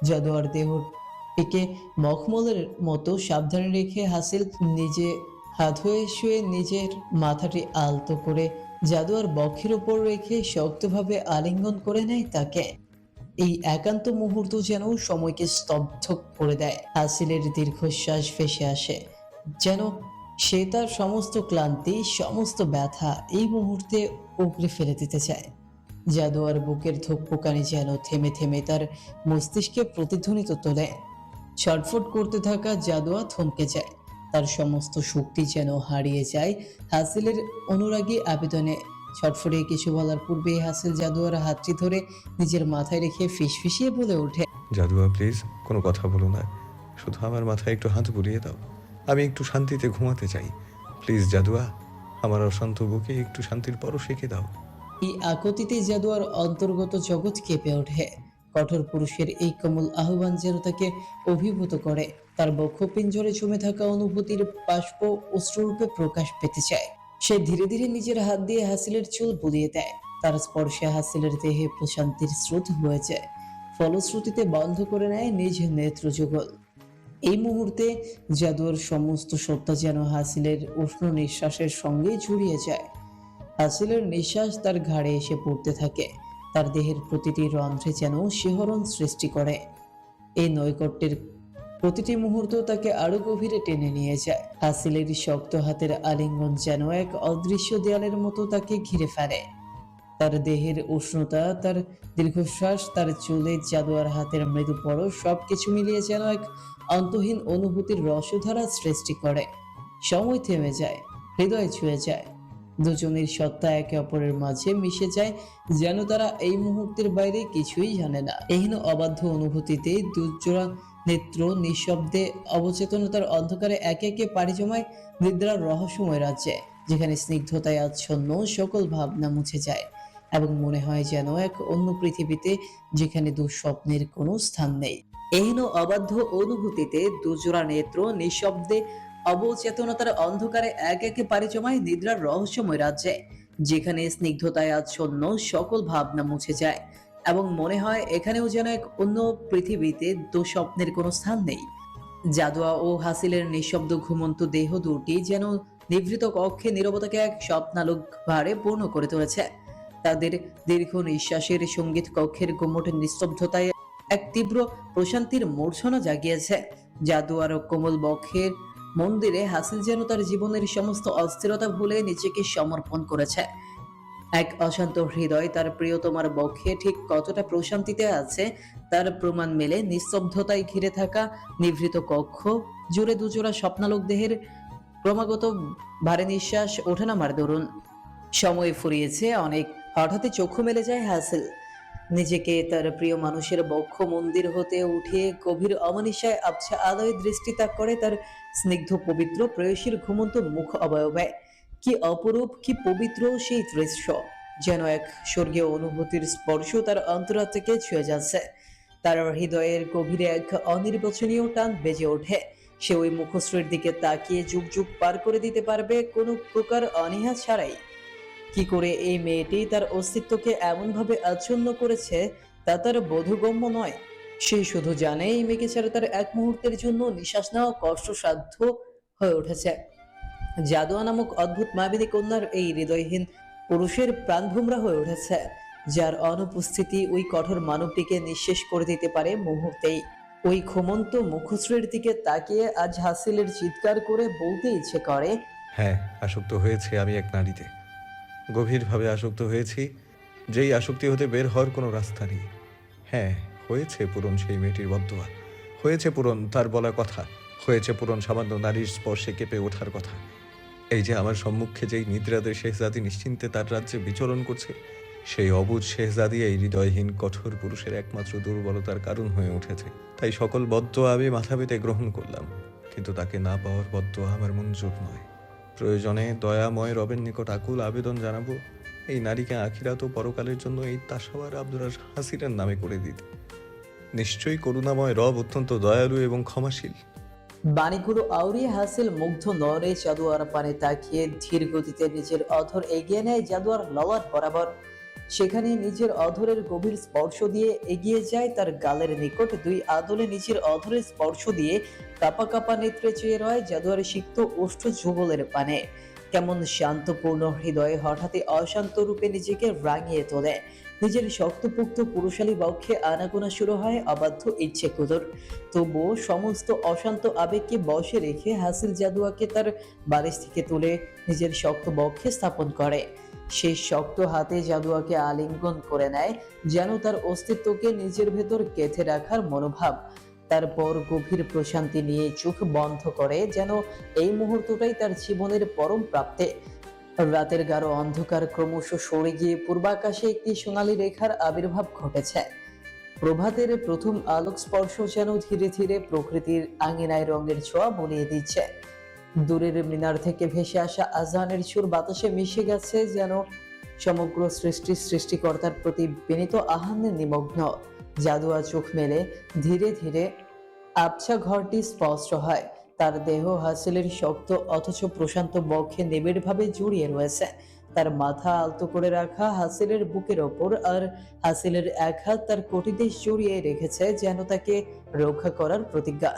জাদুয়ার দেহটিকে মখমলের মতো সাবধানে রেখে হাসিল নিজে হাত হয়ে শুয়ে নিজের মাথাটি আলতো করে জাদুয়ার বক্ষের উপর রেখে শক্তভাবে আলিঙ্গন করে নেয় তাকে। এই একান্ত মুহূর্ত যেন সময়কে স্তব্ধ করে দেয়। হাসিলের দীর্ঘশ্বাস ভেসে আসে, যেন সে তার সমস্ত ক্লান্তি, সমস্ত ব্যথা এই মুহূর্তে উপড়ে ফেলে দিতে চায়। জাদুয়ার বুকের ধুকপুকানি যেন থেমে থেমে তার মস্তিষ্কে প্রতিধ্বনিত তোলে। ছটফট করতে থাকা জাদুয়া থমকে যায়, তার সমস্ত শক্তি যেন হারিয়ে যায় হাসিলের অনুরাগী আবেদনে। ছটফটে কিছু বলার পূর্বে হাসিল জাদুয়ার হাতটি ধরে নিজের মাথায় রেখে ফিসফিসিয়ে বলে ওঠে। জাদুয়া প্লিজ কোনো কথা বলো না, শুধু আমার মাথায় একটু হাত বুলিয়ে দাও। আমি একটু শান্তিতে ঘুমাতে চাই। প্লিজ জাদুয়া, আমার অশান্ত বুকে একটু শান্তির পরশ এঁকে দাও। এই আকুতিতে জাদুয়ার অন্তর্গত জগৎ কেঁপে ওঠে। কঠোর পুরুষের এই কোমল আহ্বান যেন তাকে অভিভূত করে। তার বক্ষপিঞ্জরে জমে থাকা অনুভূতির বাষ্প অশ্রুরূপে প্রকাশ পেতে চায়। সে ধীরে ধীরে নিজের হাত দিয়ে হাসিলের চুল বুলিয়ে দেয়। তার স্পর্শে হাসিলের দেহে প্রশান্তির স্রোত হয়ে যায়, ফলশ্রুতিতে বন্ধ করে নেয় নিজ নেত্র যুগল। এই মুহূর্তে জাদুয়ার সমস্ত সত্তা যেন হাসিলের উষ্ণ নিঃশ্বাসের সঙ্গে জড়িয়ে যায়। হাসিলের নিঃশ্বাস তার ঘাড়ে এসে পড়তে থাকে, তার দেহের প্রতিটি রন্ধ্রে যেন শিহরণ সৃষ্টি করে। এই নৈকট্যের প্রতিটি মুহূর্ত তাকে আরো গভীরে টেনে নিয়ে যায়। হাসিলের শক্ত হাতের আলিঙ্গন যেন এক অদৃশ্য দেয়ালের মতো তাকে ঘিরে ফেলে। তার দেহের উষ্ণতা, তার দীর্ঘশ্বাস, তার চুলে জাদুয়ার হাতের মৃদু পরশ সবকিছু মিলিয়ে যেন এক অন্তহীন অনুভূতির রসধারা সৃষ্টি করে। সময় থেমে যায়, হৃদয় ছুঁয়ে যায়। দুজনের সত্তা একে অপরের মাঝে মিশে যায়, যেন তারা এই মুহূর্তের বাইরে কিছুই জানে না। এহেন অবাধ্য অনুভূতিতে দুজোড়া নেত্র নিঃশব্দে অবচেতনতার অন্ধকারে একে একে পাড়ি জমায় নিদ্রার রহস্যময় রাজ্যে, যেখানে স্নিগ্ধতায় আচ্ছন্ন সকল ভাবনা মুছে যায় এবং মনে হয় যেন এক অন্য পৃথিবীতে, যেখানে দুঃস্বপ্নের কোনো স্থান নেই। এহেন অবাধ্য অনুভূতিতে দুজোড়া নেত্র নিঃশব্দে অবচেতনতার অন্ধকারে এক একে পাড়ি জমায় নিদ্রার রহস্যময় রাজ্যে, যেখানে স্নিগ্ধতায় আচ্ছন্ন সকল ভাবনা মুছে যায় এবং মনে হয় এখানেও যেন এক অন্য পৃথিবীতে দুঃস্বপ্নের কোনো স্থান নেই। জাদুয়া ও হাসিলের নিঃশব্দ ঘুমন্ত দেহ দুটি যেন নিভৃত কক্ষে নীরবতাকে এক স্বপ্নালোক ভারে পূর্ণ করে তুলেছে। তাদের দীর্ঘ নিঃশ্বাসের সঙ্গীত কক্ষের গুমট নিস্তব্ধতায় এক তীব্র প্রশান্তির মূর্ছনা জাগিয়েছে। জাদুয়ার কোমল বক্ষের মন্দিরে হাসিল যেন তার জীবনের সমস্ত অস্থিরতা ভুলে নিজেকে সমর্পণ করেছে। এক অশান্ত হৃদয় তার প্রিয়তমার বক্ষে ঠিক কতটা প্রশান্তিতে আছে তার প্রমাণ মেলে নিস্তব্ধতায় ঘিরে থাকা নিভৃত কক্ষ জুড়ে দুজোড়া স্বপ্নালোক দেহের ক্রমাগত ভারী নিঃশ্বাস ওঠানামার দরুন। সময় ফুরিয়েছে অনেক। হঠাৎই চক্ষু মেলে যায় হাসিল। নিজেকে তার প্রিয় মানুষের বক্ষ মন্দির হতে উঠিয়ে গভীর অমানিসায় আবছা আলোয় দৃষ্টি তাক করে তার স্নিগ্ধ পবিত্র প্রেয়সীর ঘুমন্ত মুখ অবয়বে। কি অপরূপ, কি পবিত্র সেই দৃশ্য! যেন এক স্বর্গীয় অনুভূতির স্পর্শ তার অন্তরাত্মাকে ছুঁয়ে যাচ্ছে। তার হৃদয়ের গভীরে এক অনির্বচনীয় টান বেজে ওঠে। সে ওই মুখশ্রীর দিকে তাকিয়ে যুগ যুগ পার করে দিতে পারবে কোনো প্রকার অনীহা ছাড়াই। কি করে এই মেয়েটি তার অস্তিত্বকে এমনভাবে আচ্ছন্ন করেছে তা তার বোধগম্য নয়। সে শুধু জানে এই মেয়েকে ছাড়া তার এক মুহূর্তের জন্য নিঃশ্বাস নেওয়া কষ্টসাধ্য হয়ে উঠেছে। জাদুয়া নামক অদ্ভুত মায়াবিনী কন্যার এই হৃদয়হীন পুরুষের প্রাণভোমরা হয়ে উঠেছে, যার অনুপস্থিতি ওই কঠোর মানবটিকে নিঃশেষ করে দিতে পারে মুহূর্তেই। ওই ঘুমন্ত মুখশ্রীর দিকে তাকিয়ে আজ হাসিলের চিৎকার করে বলতে ইচ্ছে করে, হ্যাঁ, আসক্ত হয়েছে আমি এক নারীতে, গভীরভাবে আসক্ত হয়েছি, যেই আসক্তি হতে বের হওয়ার কোনো রাস্তা নেই। হ্যাঁ, হয়েছে পূরণ সেই মেয়েটির বদদোয়া, হয়েছে পূরণ তার বলা কথা, হয়েছে পূরণ সামান্য নারীর স্পর্শে কেঁপে ওঠার কথা। এই যে আমার সম্মুখে যেই নিদ্রাদের শেহজাদি নিশ্চিন্তে তার রাজ্যে বিচরণ করছে, সেই অবুঝ শেহজাদি এই হৃদয়হীন কঠোর পুরুষের একমাত্র দুর্বলতার কারণ হয়ে উঠেছে। তাই সকল বদদোয়া আমি মাথা পেতে গ্রহণ করলাম, কিন্তু তাকে না পাওয়ার বদদোয়া আমার মঞ্জুর নয়। প্রয়োজনে দয়াময় রবের নিকট আকুল আবেদন জানাবো এই নারীকে আখিরাত ও পরকালের জন্য এই তাসাওয়ার আব্দুর হাসিরের নামে করে দিতে। নিশ্চয়ই করুণাময় রব অত্যন্ত দয়ালু এবং ক্ষমাশীল। বাণীগুলো আউড়িয়ে হাসিল মুগ্ধ নয়নে জাদুয়ার পানে তাকিয়ে ধীর গতিতে নিজের অধর এগিয়ে নেয় জাদুয়ার লওয়ার বরাবর। সেখানে নিজের অধরের গভীর স্পর্শ দিয়ে এগিয়ে যায় তার গালের নিকট। দুই আদলে নিজের অধরের স্পর্শ দিয়ে কাপা কাপা নেত্রে চেয়ে রয় জাদুয়ার সিক্ত ওষ্ঠ যুগলের পানে। কেমন শান্তপূর্ণ হৃদয়ে হঠাৎই অশান্ত রূপে নিজেকে রাঙিয়ে তোলে। নিজের শক্তপোক্ত পুরুষালী বক্ষে আনাগোনা শুরু হয় অবাধ্য ইচ্ছে কুদর। তবুও সমস্ত অশান্ত আবেগকে বশে রেখে হাসিল জাদুয়াকে তার বালিশ থেকে তুলে নিজের শক্ত বক্ষে স্থাপন করে। সেই শক্ত হাতে জাদুয়াকে আলিঙ্গন করে নেয়, যেন তার অস্তিত্বকে নিজের ভেতর গেঁথে রাখার মনোভাব। তারপর গভীর প্রশান্তি নিয়ে চোখ বন্ধ করে, যেন এই মুহূর্তটাই তার জীবনের পরম প্রাপ্তি। রাতের গাঢ় অন্ধকার ক্রমশ সরে গিয়ে পূর্বাকাশে একটি সোনালী রেখার আবির্ভাব ঘটেছে। প্রভাতের প্রথম আলোক স্পর্শ যেন ধীরে ধীরে প্রকৃতির আঙিনায় রঙের ছোঁয়া বলিয়ে দিচ্ছে। দূরের মিনার থেকে ভেসে আসা আজানের সুর বাতাসে মিশে গেছে, যেন সমগ্র সৃষ্টিকর্তার প্রতি বিনীত আহ্বানে নিমগ্ন। জাদুয়া চোখ মেলে ধীরে ধীরে আবছা ঘরটি স্পষ্ট হয়। তার দেহ হাসিলের শক্ত অথচ প্রশান্ত বক্ষে নিবিড়ভাবে জড়িয়ে রয়েছে। তার মাথা আলতো করে রাখা হাসিলের বুকের ওপর, আর হাসিলের এক হাত তার কটিদেশ জড়িয়ে রেখেছে, যেন তাকে রক্ষা করার প্রতিজ্ঞা।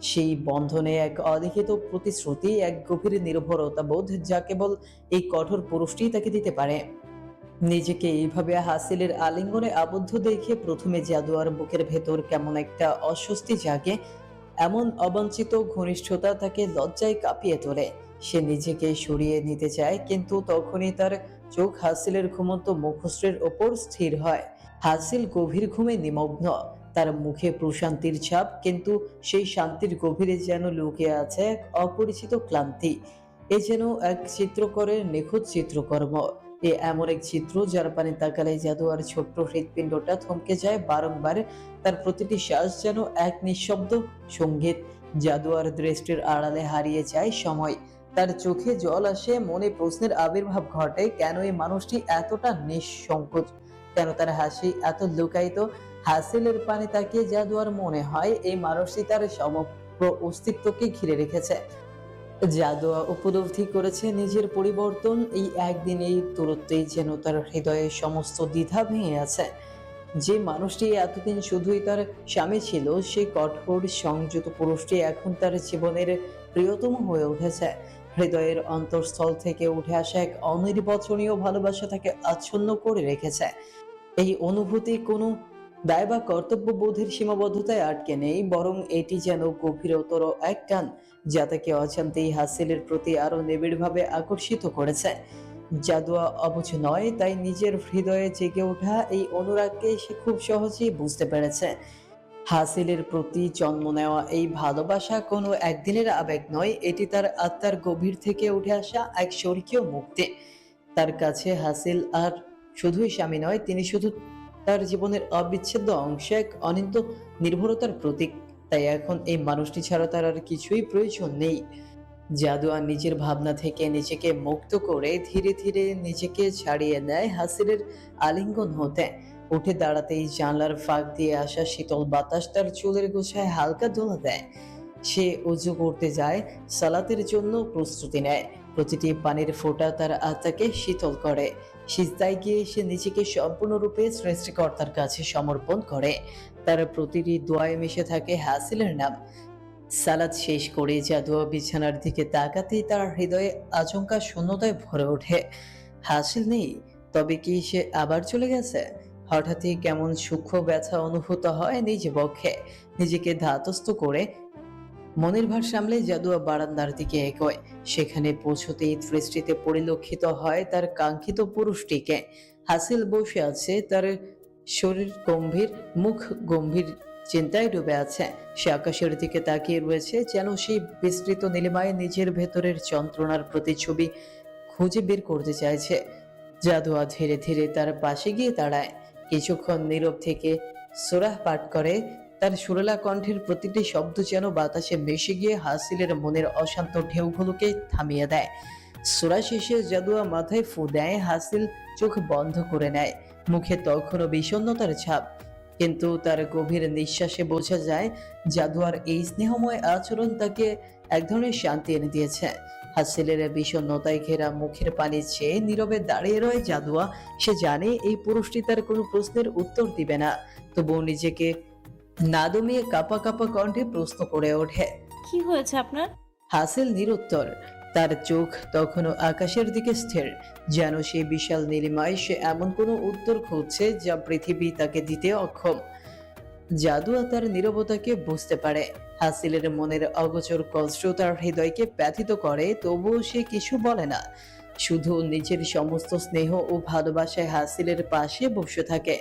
সেই বন্ধনে এক অলিখিত প্রতিশ্রুতি, এক গভীর নির্ভরতা বোধ, যা কেবল এই কঠোর পুরুষটি তাকে দিতে পারে। নিজেকে এইভাবে হাসিলের আলিঙ্গনে আবদ্ধ দেখে প্রথমে জাদুয়ার বুকের ভেতর কেমন একটা অস্বস্তি জাগে। এমন অবাঞ্ছিত ঘনিষ্ঠতা তাকে লজ্জায় কাঁপিয়ে তোলে। সে নিজেকে সরিয়ে নিতে চায়, কিন্তু তখনই তার চোখ হাসিলের ঘুমন্ত মুখশ্রীর ওপর স্থির হয়। হাসিল গভীর ঘুমে নিমগ্ন, তার মুখে প্রশান্তির ছাপ, কিন্তু সেই শান্তির গভীরে যেন লুকিয়ে আছে এক অপরিচিত ক্লান্তি। এ যেন এক চিত্রকরের নিখুঁত চিত্রকর্ম। এ এমন এক চিত্র যার পানে তাকালে জাদুয়ার ছোট্ট হৃৎপিণ্ডটা থমকে যায় বারংবার। তার প্রতিটি শ্বাস যেন এক নিঃশব্দ সঙ্গীত। জাদুয়ার দৃষ্টির আড়ালে হারিয়ে যায় সময়। তার চোখে জল আসে, মনে প্রশ্নের আবির্ভাব ঘটে, কেন এই মানুষটি এতটা নিঃসংকোচ, কেন তার হাসি এত লুকায়িত। হাসিলের পানে তাকিয়ে জাদুয়ার মনে হয় এই মানুষটি তার সমগ্র অস্তিত্বকে ঘিরে রেখেছে। জাদুয়া উপলব্ধি করেছে নিজের পরিবর্তন। এই একদিন এই দূরত্বেই যেন তার হৃদয়ে সমস্ত দ্বিধা ভেঙে আছে। যে মানুষটি এতদিন শুধুই তার স্বামী ছিল, সেই কঠোর সংযত পুরুষটি এখন তার জীবনের প্রিয়তম হয়ে উঠেছে। হৃদয়ের অন্তঃস্থল থেকে উঠে আসা এক অনির্বচনীয় ভালোবাসা তাকে আচ্ছন্ন করে রেখেছে। এই অনুভূতি কোনো দায় বা কর্তব্যবোধের সীমাবদ্ধতায় আটকে নেই, বরং এটি যেন গভীরতর এক টান যা তাকে অজান্তেই হাসিলের প্রতি আরো নিবিড়ভাবে আকর্ষিত করেছে। জাদুয়া অবুঝ নয়, তাই নিজের হৃদয়ে জেগে ওঠা এই অনুরাগকে সে খুব সহজেই বুঝতে পেরেছে। হাসিলের প্রতি জন্ম নেওয়া এই ভালোবাসা কোনো একদিনের আবেগ নয়, এটি তার আত্মার গভীর থেকে উঠে আসা এক স্বর্গীয় মুক্তি। তার কাছে হাসিল আর শুধুই স্বামী নয়, তিনি শুধু তার জীবনের অবিচ্ছেদ্য অংশ, এক অনন্ত নির্ভরতার প্রতীক। তাই এখন এই মানুষটি ছাড়া তার আর কিছুই প্রয়োজন নেই। জাদুয়া নিজের ভাবনা থেকে নিজেকে মুক্ত করে ধীরে ধীরে নিজেকে ছাড়িয়ে নেয় হাসিলের আলিঙ্গন হতে। উঠে দাঁড়াতেই জানলার ফাঁক দিয়ে আসা শীতল বাতাস তার চুলের গোছায় হালকা দোলা দেয়। সে উজু করতে যায়, সালাতের জন্য প্রস্তুতি নেয়। প্রতিটি পানির ফোঁটা তার আত্মাকে শীতল করে। সিজদায় গিয়ে সে নিজেকে সম্পূর্ণরূপে সৃষ্টিকর্তার কাছে সমর্পণ করে। তার প্রতিটি দোয়ায় মিশে থাকে হাসিলের নাম। সালাত শেষ করে জাদুয়া বিছানার দিকে তাকাতেই তার হৃদয়ে আচমকা শূন্যতায় ভরে ওঠে। হাসিল নেই, তবে কি সে আবার চলে গেছে? হঠাৎই কেমন সূক্ষ্ম ব্যথা অনুভূত হয় নিজ বক্ষে। নিজেকে ধাতস্থ করে মনের ভার সামলে জাদুয়া বারান্দার দিকে এগোয়। সেখানে পৌঁছতেই দৃষ্টিতে পরিলক্ষিত হয় তার কাঙ্ক্ষিত পুরুষটিকে। হাসিল বসে আছে, তার শরীর গম্ভীর, মুখ গম্ভীর চিন্তায় ডুবে আছে। সে আকাশের দিকে তাকিয়ে রয়েছে, যেন সেই বিস্তৃত নীলিমায় নিজের ভেতরের যন্ত্রণার প্রতিচ্ছবি খুঁজে বের করতে চাইছে। জাদুয়া ধীরে ধীরে তার পাশে গিয়ে দাঁড়ায়। কিছুক্ষণ নীরব থেকে সূরা পাঠ করে। তার সুরেলা কণ্ঠের প্রতিটি শব্দ যেন বাতাসে মিশে গিয়ে হাসিলের মনের অশান্ত ঢেউগুলোকে থামিয়ে দেয়। সূরা শেষে জাদুয়া মাথায় ফু দেয়। হাসিল চোখ বন্ধ করে নেয়, মুখে তখনও বিষণ্ণতার ছাপ। কিন্তু তার গভীর নিঃশ্বাসে বোঝা যায় জাদুয়ার এই স্নেহময় আচরণ তাকে এক ধরনের শান্তি এনে দিয়েছে। হাসিলের বিষণ্ণতায় ঘেরা মুখের পানি চেয়ে নীরবে দাঁড়িয়ে রয় জাদুয়া। সে জানে এই পুরুষটি তার কোনো প্রশ্নের উত্তর দিবে না, তবুও নিজেকে না দমিয়ে কাঁপা কাঁপা কণ্ঠে প্রশ্ন করে ওঠে। কি হয়েছে আপনার? হাসিল নিরুত্তর। তার চোখ তখনও আকাশের দিকে স্থির, যেন সে বিশাল নীলিমায় সে এমন কোনো উত্তর খুঁজছে যা পৃথিবী তাকে দিতে অক্ষম। জাদুয়া তার নীরবতাকে বুঝতে পারে। হাসিলের মনের অগোচর কষ্ট তার হৃদয়কে ব্যথিত করে, তবুও সে কিছু বলে না। শুধু নিজের সমস্ত স্নেহ ও ভালোবাসায় হাসিলের পাশে বসে থাকে।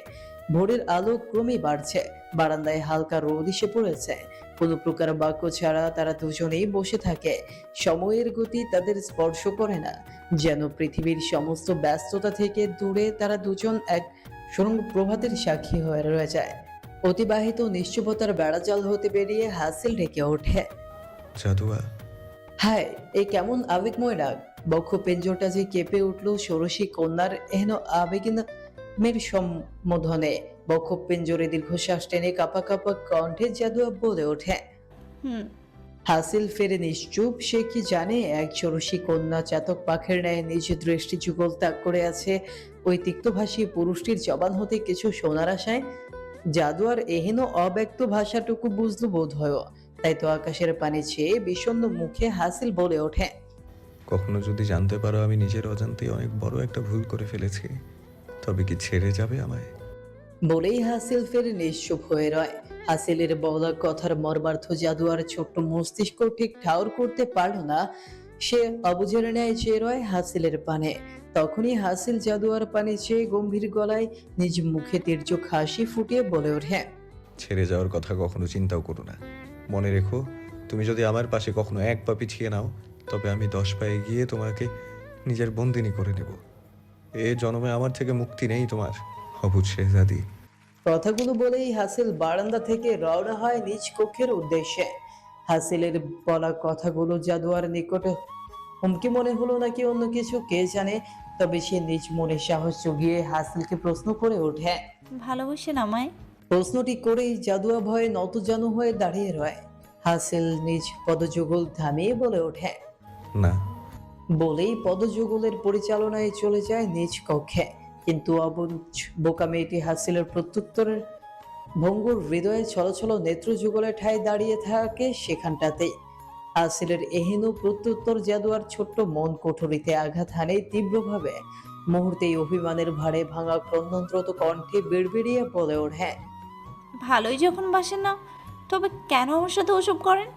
ভোরের আলো ক্রমেই বাড়ছে, বারান্দায় হালকা রোদ এসে পড়েছে। কোনো প্রকার বাক্য ছাড়া তারা দুজনেই বসে থাকে। সময়ের গতি তাদের স্পর্শ করে না, যেন পৃথিবীর সমস্ত ব্যস্ততা থেকে দূরে তারা দুজন এক সুরঙ্গ প্রভাতের সাক্ষী হয়ে রয়ে যায়। অতিবাহিত নিশ্চুপতার বেড়াজাল হতে বেরিয়ে হাসিল ডেকে ওঠে। জাদুয়া, হায়, এই কেমন আবেগময় রাগ! বক্ষ পেঞ্জরটা যে কেঁপে উঠল ষোড়শী কন্যার এহেন আবেগের সম্বোধনে। বক্ষ পেঞ্জরে দীর্ঘশ্বাস টেনে কাঁপা কাঁপা কণ্ঠে জাদুয়া বলে ওঠে। হুম। হাসিল ফেরে নিশ্চুপ। সে কি জানে এক ষোড়শী কন্যা চাতক পাখির ন্যায় নিজ দৃষ্টি যুগল ত্যাগ করে আছে ওই তিক্তভাষী পুরুষটির জবান হতে কিছু শোনার আশায়? জাদুয়ার এহেন অব্যক্ত ভাষাটুকু বুঝলো বোধ হয়। তাই তো আকাশের পানি ছেয়ে বিষণ্ণ মুখে হাসিল বলে ওঠে। কখনো যদি জানতে পারো আমি নিজের অজান্তেই অনেক বড় একটা ভুল করে ফেলেছি, তবে কি ছেড়ে যাবে আমায়? বলেই হাসিল ফেরে নিশ্চুপ হয়ে রয়। হাসিলের বলা কথার মর্মার্থ জাদুয়ার ছোট্ট মস্তিষ্ক ঠিক ঠাউর করতে পারল না। সে অবুঝের ন্যায় চেয়ে রয় হাসিলের পানে। তখনই হাসিল জাদুয়ার পানে চেয়ে গম্ভীর গলায় নিজ মুখে তির্যক হাসি ফুটিয়ে বলে ওঠে। ছেড়ে যাওয়ার কথা কখনো চিন্তাও করো না। মনে রেখো, তুমি যদি আমার পাশে কখনো এক পা পিছিয়ে নাও, তবে আমি 10 পায়ে গিয়ে তোমাকে নিজের বন্দিনী করে নেব। এ জন্মে আমার থেকে মুক্তি নেই তোমার, অবুঝ শেহজাদি। কথাগুলো বলেই হাসিল বারান্দা থেকে রওনা হয় নিজ কক্ষের উদ্দেশ্যে। হাসিলের বলা কথাগুলো জাদুয়ার নিকটে হুমকি মনে হলো নাকি অন্য কিছু কে জানে, তবে সে নিজ মনে সাহস জুগিয়ে হাসিলকে প্রশ্ন করে ওঠে। ভালোবাসেন আমায়? প্রশ্নটি করেই জাদুয়া ভয়ে নতজানু হয়ে দাঁড়িয়ে রয়। হাসিল নিজ পদযুগল থামিয়ে বলে ওঠে। না। বলেই পদযুগলের পরিচালনায় চলে যায় নিজ কক্ষে। কিন্তু অবুঝ বোকা মেয়েটি হাসিলের প্রত্যুত্তরের ভঙ্গুর হৃদয়ে ছলছল নেত্র যুগলে ঠায় দাঁড়িয়ে থাকে সেখানটাতেই। হাসিলের এহেন প্রত্যুত্তর জাদুয়ার ছোট্ট মন কোঠরিতে আঘাত হানে তীব্রভাবে। মুহূর্তেই অভিমানের ভারে ভাঙা ক্রন্দনরত কণ্ঠে বিড়বিড়িয়ে বলে ওঠে। ভালোই যখন বাসেন না, তবে কেন আমার সাথে ওসব করেন?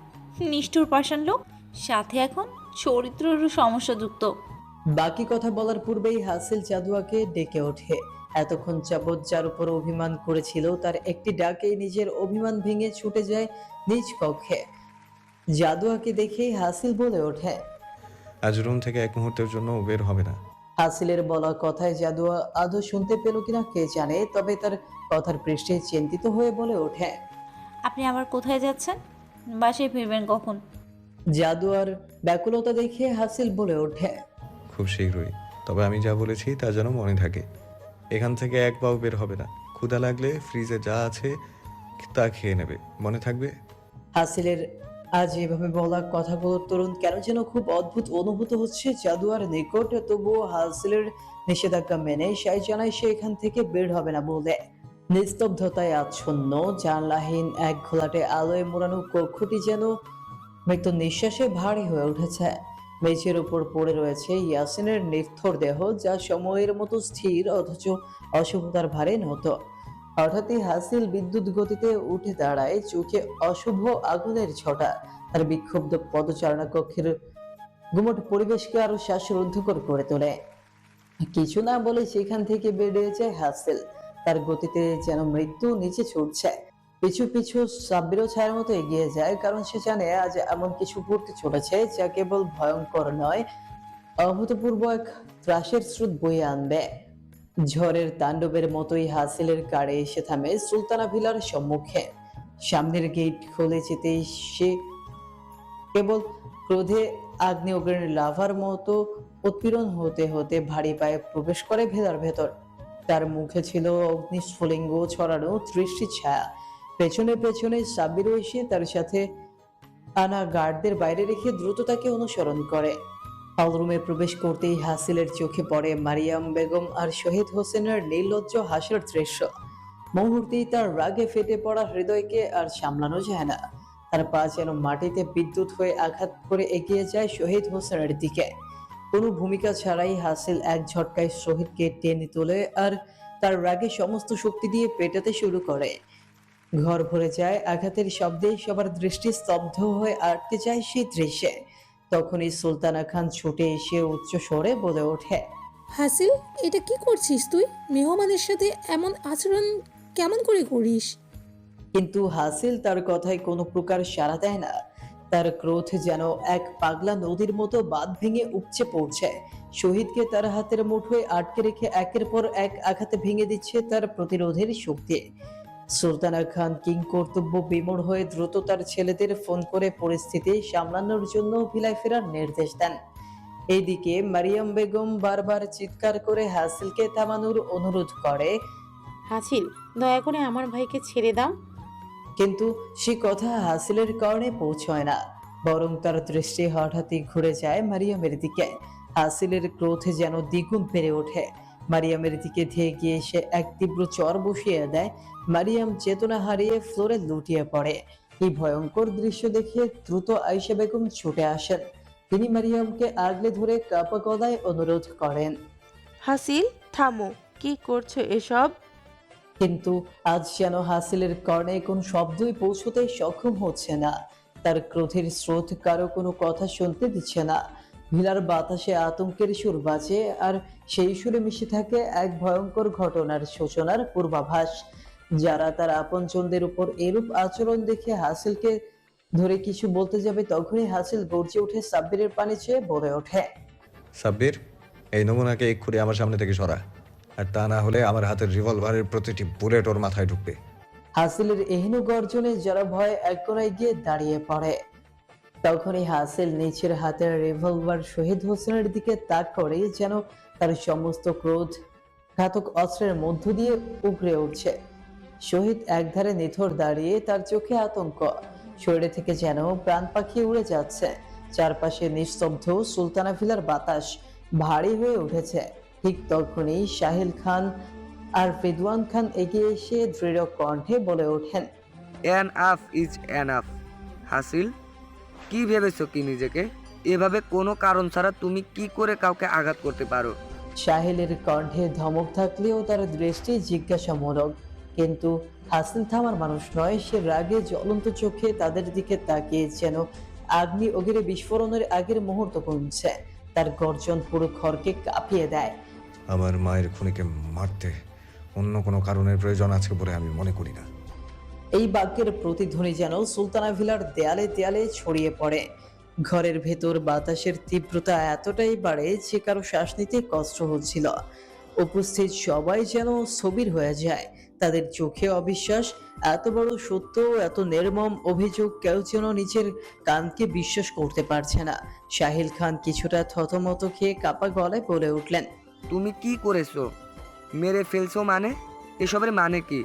নিষ্ঠুর পাষাণ লোক, সাথে এখন চরিত্রেরও সমস্যাযুক্ত। বাকি কথা বলার পূর্বেই হাসিল জাদুয়াকে ডেকে ওঠে। এতক্ষণ যাবৎ যার উপর অভিমান করেছিল তার একটি ডাকেই নিজের অভিমান ভেঙে ছুটে যায় নিজ কক্ষে। জাদুয়াকে দেখেই হাসিল বলে ওঠে। আজ রুম থেকে এক মুহূর্তের জন্য বের হবে না। হাসিলের বলা কথায় জাদুয়া আদৌ শুনতে পেল কিনা কে জানে, তবে তার কথার পৃষ্ঠে চিন্তিত হয়ে বলে ওঠে। আপনি আবার কোথায় যাচ্ছেন? বাসায় ফিরবেন কখন? জাদুয়ার ব্যাকুলতা দেখে হাসিল বলে ওঠে। খুব শীঘ্রই, তবে আমি যা বলেছি তা যেন মনে থাকে। এখান থেকে এক পাও বের হবে না। ক্ষুধা লাগলে ফ্রিজে যা আছে তা খেয়ে নেবে, মনে থাকবে? হাসিলের আজ এভাবে বলা কথাগুলোর তরুণ কেন যেন খুব অদ্ভুত অনুভূত হচ্ছে জাদুয়ার নিকট। তবুও হাসিলের নিষেধাজ্ঞা মেনে সাই জানায় সে এখান থেকে বের হবে না বলে। নিস্তব্ধতায় আচ্ছন্ন জানলাহীন এক ঘোলাটে আলোয় মোড়ানো কক্ষটি যেন মৃত্যু নিঃশ্বাসে ভারী হয়ে উঠেছে। মেঝের উপর পড়ে রয়েছে ইয়াসিনের নির্থর দেহ, যা সময়ের মতো স্থির অথচ অশুভতার ভারে নত। হঠাৎই হাসিল বিদ্যুৎ গতিতে উঠে দাঁড়ায়, চোখে অশুভ আগুনের ছটা। তার বিক্ষুব্ধ পদচারণা কক্ষের গুমট পরিবেশকে আরো শ্বাসরুদ্ধকর করে তোলে। কিছু না বলে সেখান থেকে বেরিয়ে যায় হাসিল। তার গতিতে যেন মৃত্যু নিচে ছুটছে। পিছু পিছু সাব্বিরও ছায়ার মতো এগিয়ে যায়, কারণ সে জানে আজ এমন কিছু ঘটতে চলেছে যা কেবল ভয়ঙ্কর নয়, অভূতপূর্ব এক ত্রাসের স্রোত বয়ে আনবে। ঝড়ের তাণ্ডবের মতোই হাসিলের গাড়ি এসে থামে সুলতানা ভিলার সম্মুখে। সামনের গেট খুলে যেতেই সে কেবল ক্রোধে আগ্নেয়গ্নির লাভার মতো উৎপীড়ন হতে হতে ভারী পায়ে প্রবেশ করে ভিলার ভেতর। তার মুখে ছিল অগ্নিস্ফুলিঙ্গ ছড়ানো দৃষ্টি ছায়া। পেছনে পেছনে সাব্বিরও এসে তার সাথে আনা গার্ডদের বাইরে রেখে দ্রুত তাকে অনুসরণ করে। হলরুমে প্রবেশ করতেই হাসিলের চোখে পড়ে মারিয়াম বেগম আর শহীদ হোসেনের নির্লজ্জ হাসির দৃশ্য। মুহূর্তেই তার রাগে ফেটে পড়া হৃদয়কে আর সামলানো যায় না। তার পা যেন মাটিতে বিদ্যুৎ হয়ে আঘাত করে এগিয়ে যায় শহীদ হোসেনের দিকে। কোনো ভূমিকা ছাড়াই হাসিল এক ঝটকায় শহীদকে টেনে তোলে আর তার রাগে সমস্ত শক্তি দিয়ে পেটাতে শুরু করে। ঘর ভরে যায় আঘাতের শব্দে, সবার দৃষ্টি স্তব্ধ হয়ে আটকে যায় সেই দৃশ্যে। তখনই সুলতানা খান ছুটে এসে উচ্চ স্বরে বলে ওঠে। হাসিল, এটা কি করছিস তুই? মেহমানের সাথে এমন আচরণ কেমন করে করিস? কিন্তু হাসিল তার কথায় কোনো প্রকার সাড়া দেয় না। তার ক্রোধ যেন এক পাগলা নদীর মতো বাঁধ ভেঙে উপচে পড়ছে। শহীদকে তার হাতের মুঠোয় আটকে রেখে একের পর এক আঘাতে ভেঙে দিচ্ছে তার প্রতিরোধের শক্তি। সুলতানা খান কিং কর্তব্য বিমূঢ় হয়ে দ্রুত তার ছেলেদের ফোন করে পরিস্থিতি সামলানোর জন্য ভিলায় ফেরার নির্দেশ দেন। এইদিকে মারিয়াম বেগম বারবার চিৎকার করে হাসিলকে থামানোর অনুরোধ করে, হাসিল, দয়া করে আমার ভাইকে ছেড়ে দাও। কিন্তু সে কথা হাসিলের কারণে পৌঁছয় না, বরং তার দৃষ্টি হঠাৎই ঘুরে যায় মারিয়ামের দিকে। হাসিলের ক্রোধে যেন দ্বিগুণ বেড়ে ওঠে। মারিয়ামের দিকে ধেয়ে গিয়ে সে এক তীব্র চর বসিয়ে দেয়। মারিয়াম চেতনা হারিয়ে ফ্লোরে লুটিয়ে পড়ে। এই ভয়ঙ্কর দৃশ্য দেখে দ্রুত আয়েশা বেগম ছুটে আসেন। তিনি মারিয়ামকে আগলে ধরে কাপা গলায় অনুরোধ করেন, হাসিল, থামো, কি করছো এসব? কিন্তু আজ যেন হাসিলের কর্ণে কোন শব্দই পৌঁছতে সক্ষম হচ্ছে না। তার ক্রোধের স্রোত কারো কোনো কথা শুনতে দিচ্ছে না। ভিলার বাতাসে আতঙ্কের সুর বাজে, আর সেই সুরে মিশে থাকে এক ভয়ঙ্কর ঘটনার সূচনার পূর্বাভাস। যারা তার আপনজনদের উপর এরূপ আচরণ দেখে হাসিলকে ধরে কিছু বলতে যাবে, তখনই হাসিল গর্জে উঠে সাব্বিরের পানি চেয়ে বলে ওঠে, সাব্বির, এই নমুনাকে এক্ষুনি আমার সামনে থেকে সরা, আর তা না হলে আমার হাতের রিভলভারের প্রতিটি বুলেট ওর মাথায় ঢুকবে। হাসিলের এহেন গর্জনে যারা ভয় এক কোণায় গিয়ে দাঁড়িয়ে পড়ে। তখনই হাসিল নিচের হাতের রিভলভার শহীদ হোসেনের দিকে তাক করে, যেন তার সমস্ত ক্রোধ ঘাতক অস্ত্রের মধ্য দিয়ে উগরে উঠছে। শহীদ একধারে নিথর দাঁড়িয়ে, তার চোখে আতঙ্ক। শরীরে থেকে যেন প্রাণ পাখি উড়ে যাচ্ছে। চারপাশে নিস্তব্ধ সুলতানা ভিলার বাতাস ভারী হয়ে উঠেছে। ঠিক তখনই সাহিল খান আর রিদওয়ান খান এগিয়ে এসে দৃঢ় কণ্ঠে বলে ওঠেন, এনাফ ইজ এনাফ। হাসিল, কি ভেবেছো কি নিজেকে? এভাবে কোনো কারণ ছাড়া তুমি কি করে কাউকে আঘাত করতে পারো? সাহিলের কণ্ঠে ধমক থাকলেও তার দৃষ্টি জিজ্ঞাসামূলক। কিন্তু হাসিল থামার মানুষ নয়। সে রাগে জ্বলন্ত চোখে তাদের দিকে তাকিয়ে যেন আগ্নি অগ্নি বিস্ফোরণের আগের মুহূর্ত গুনছে। তার গর্জন পুরো ঘরকে কাঁপিয়ে দেয়। আমার মায়ের খুনিকে মারতে অন্য কোনো কারণের প্রয়োজন আছে বলে আমি মনে করি না। এই বাক্যের প্রতিধ্বনি যেন সুলতানা ভিলার দেয়ালে দেয়ালে ছড়িয়ে পড়ে। ঘরের ভেতর বাতাসের তীব্রতা এতটাই বাড়ে যে কারো শ্বাস নিতে কষ্ট হচ্ছিল। উপস্থিত সবাই যেন স্থবির হয়ে যায়, তাদের চোখে অবিশ্বাস। এত বড় সত্য, এত নির্মম অভিযোগ, কেউ যেন নিজের কানকে বিশ্বাস করতে পারছে না। সাহিল খান কিছুটা থতমত খেয়ে কাপা গলায় বলে উঠলেন, তুমি কি করেছো? মেরে ফেলছো মানে? এসবের মানে কি?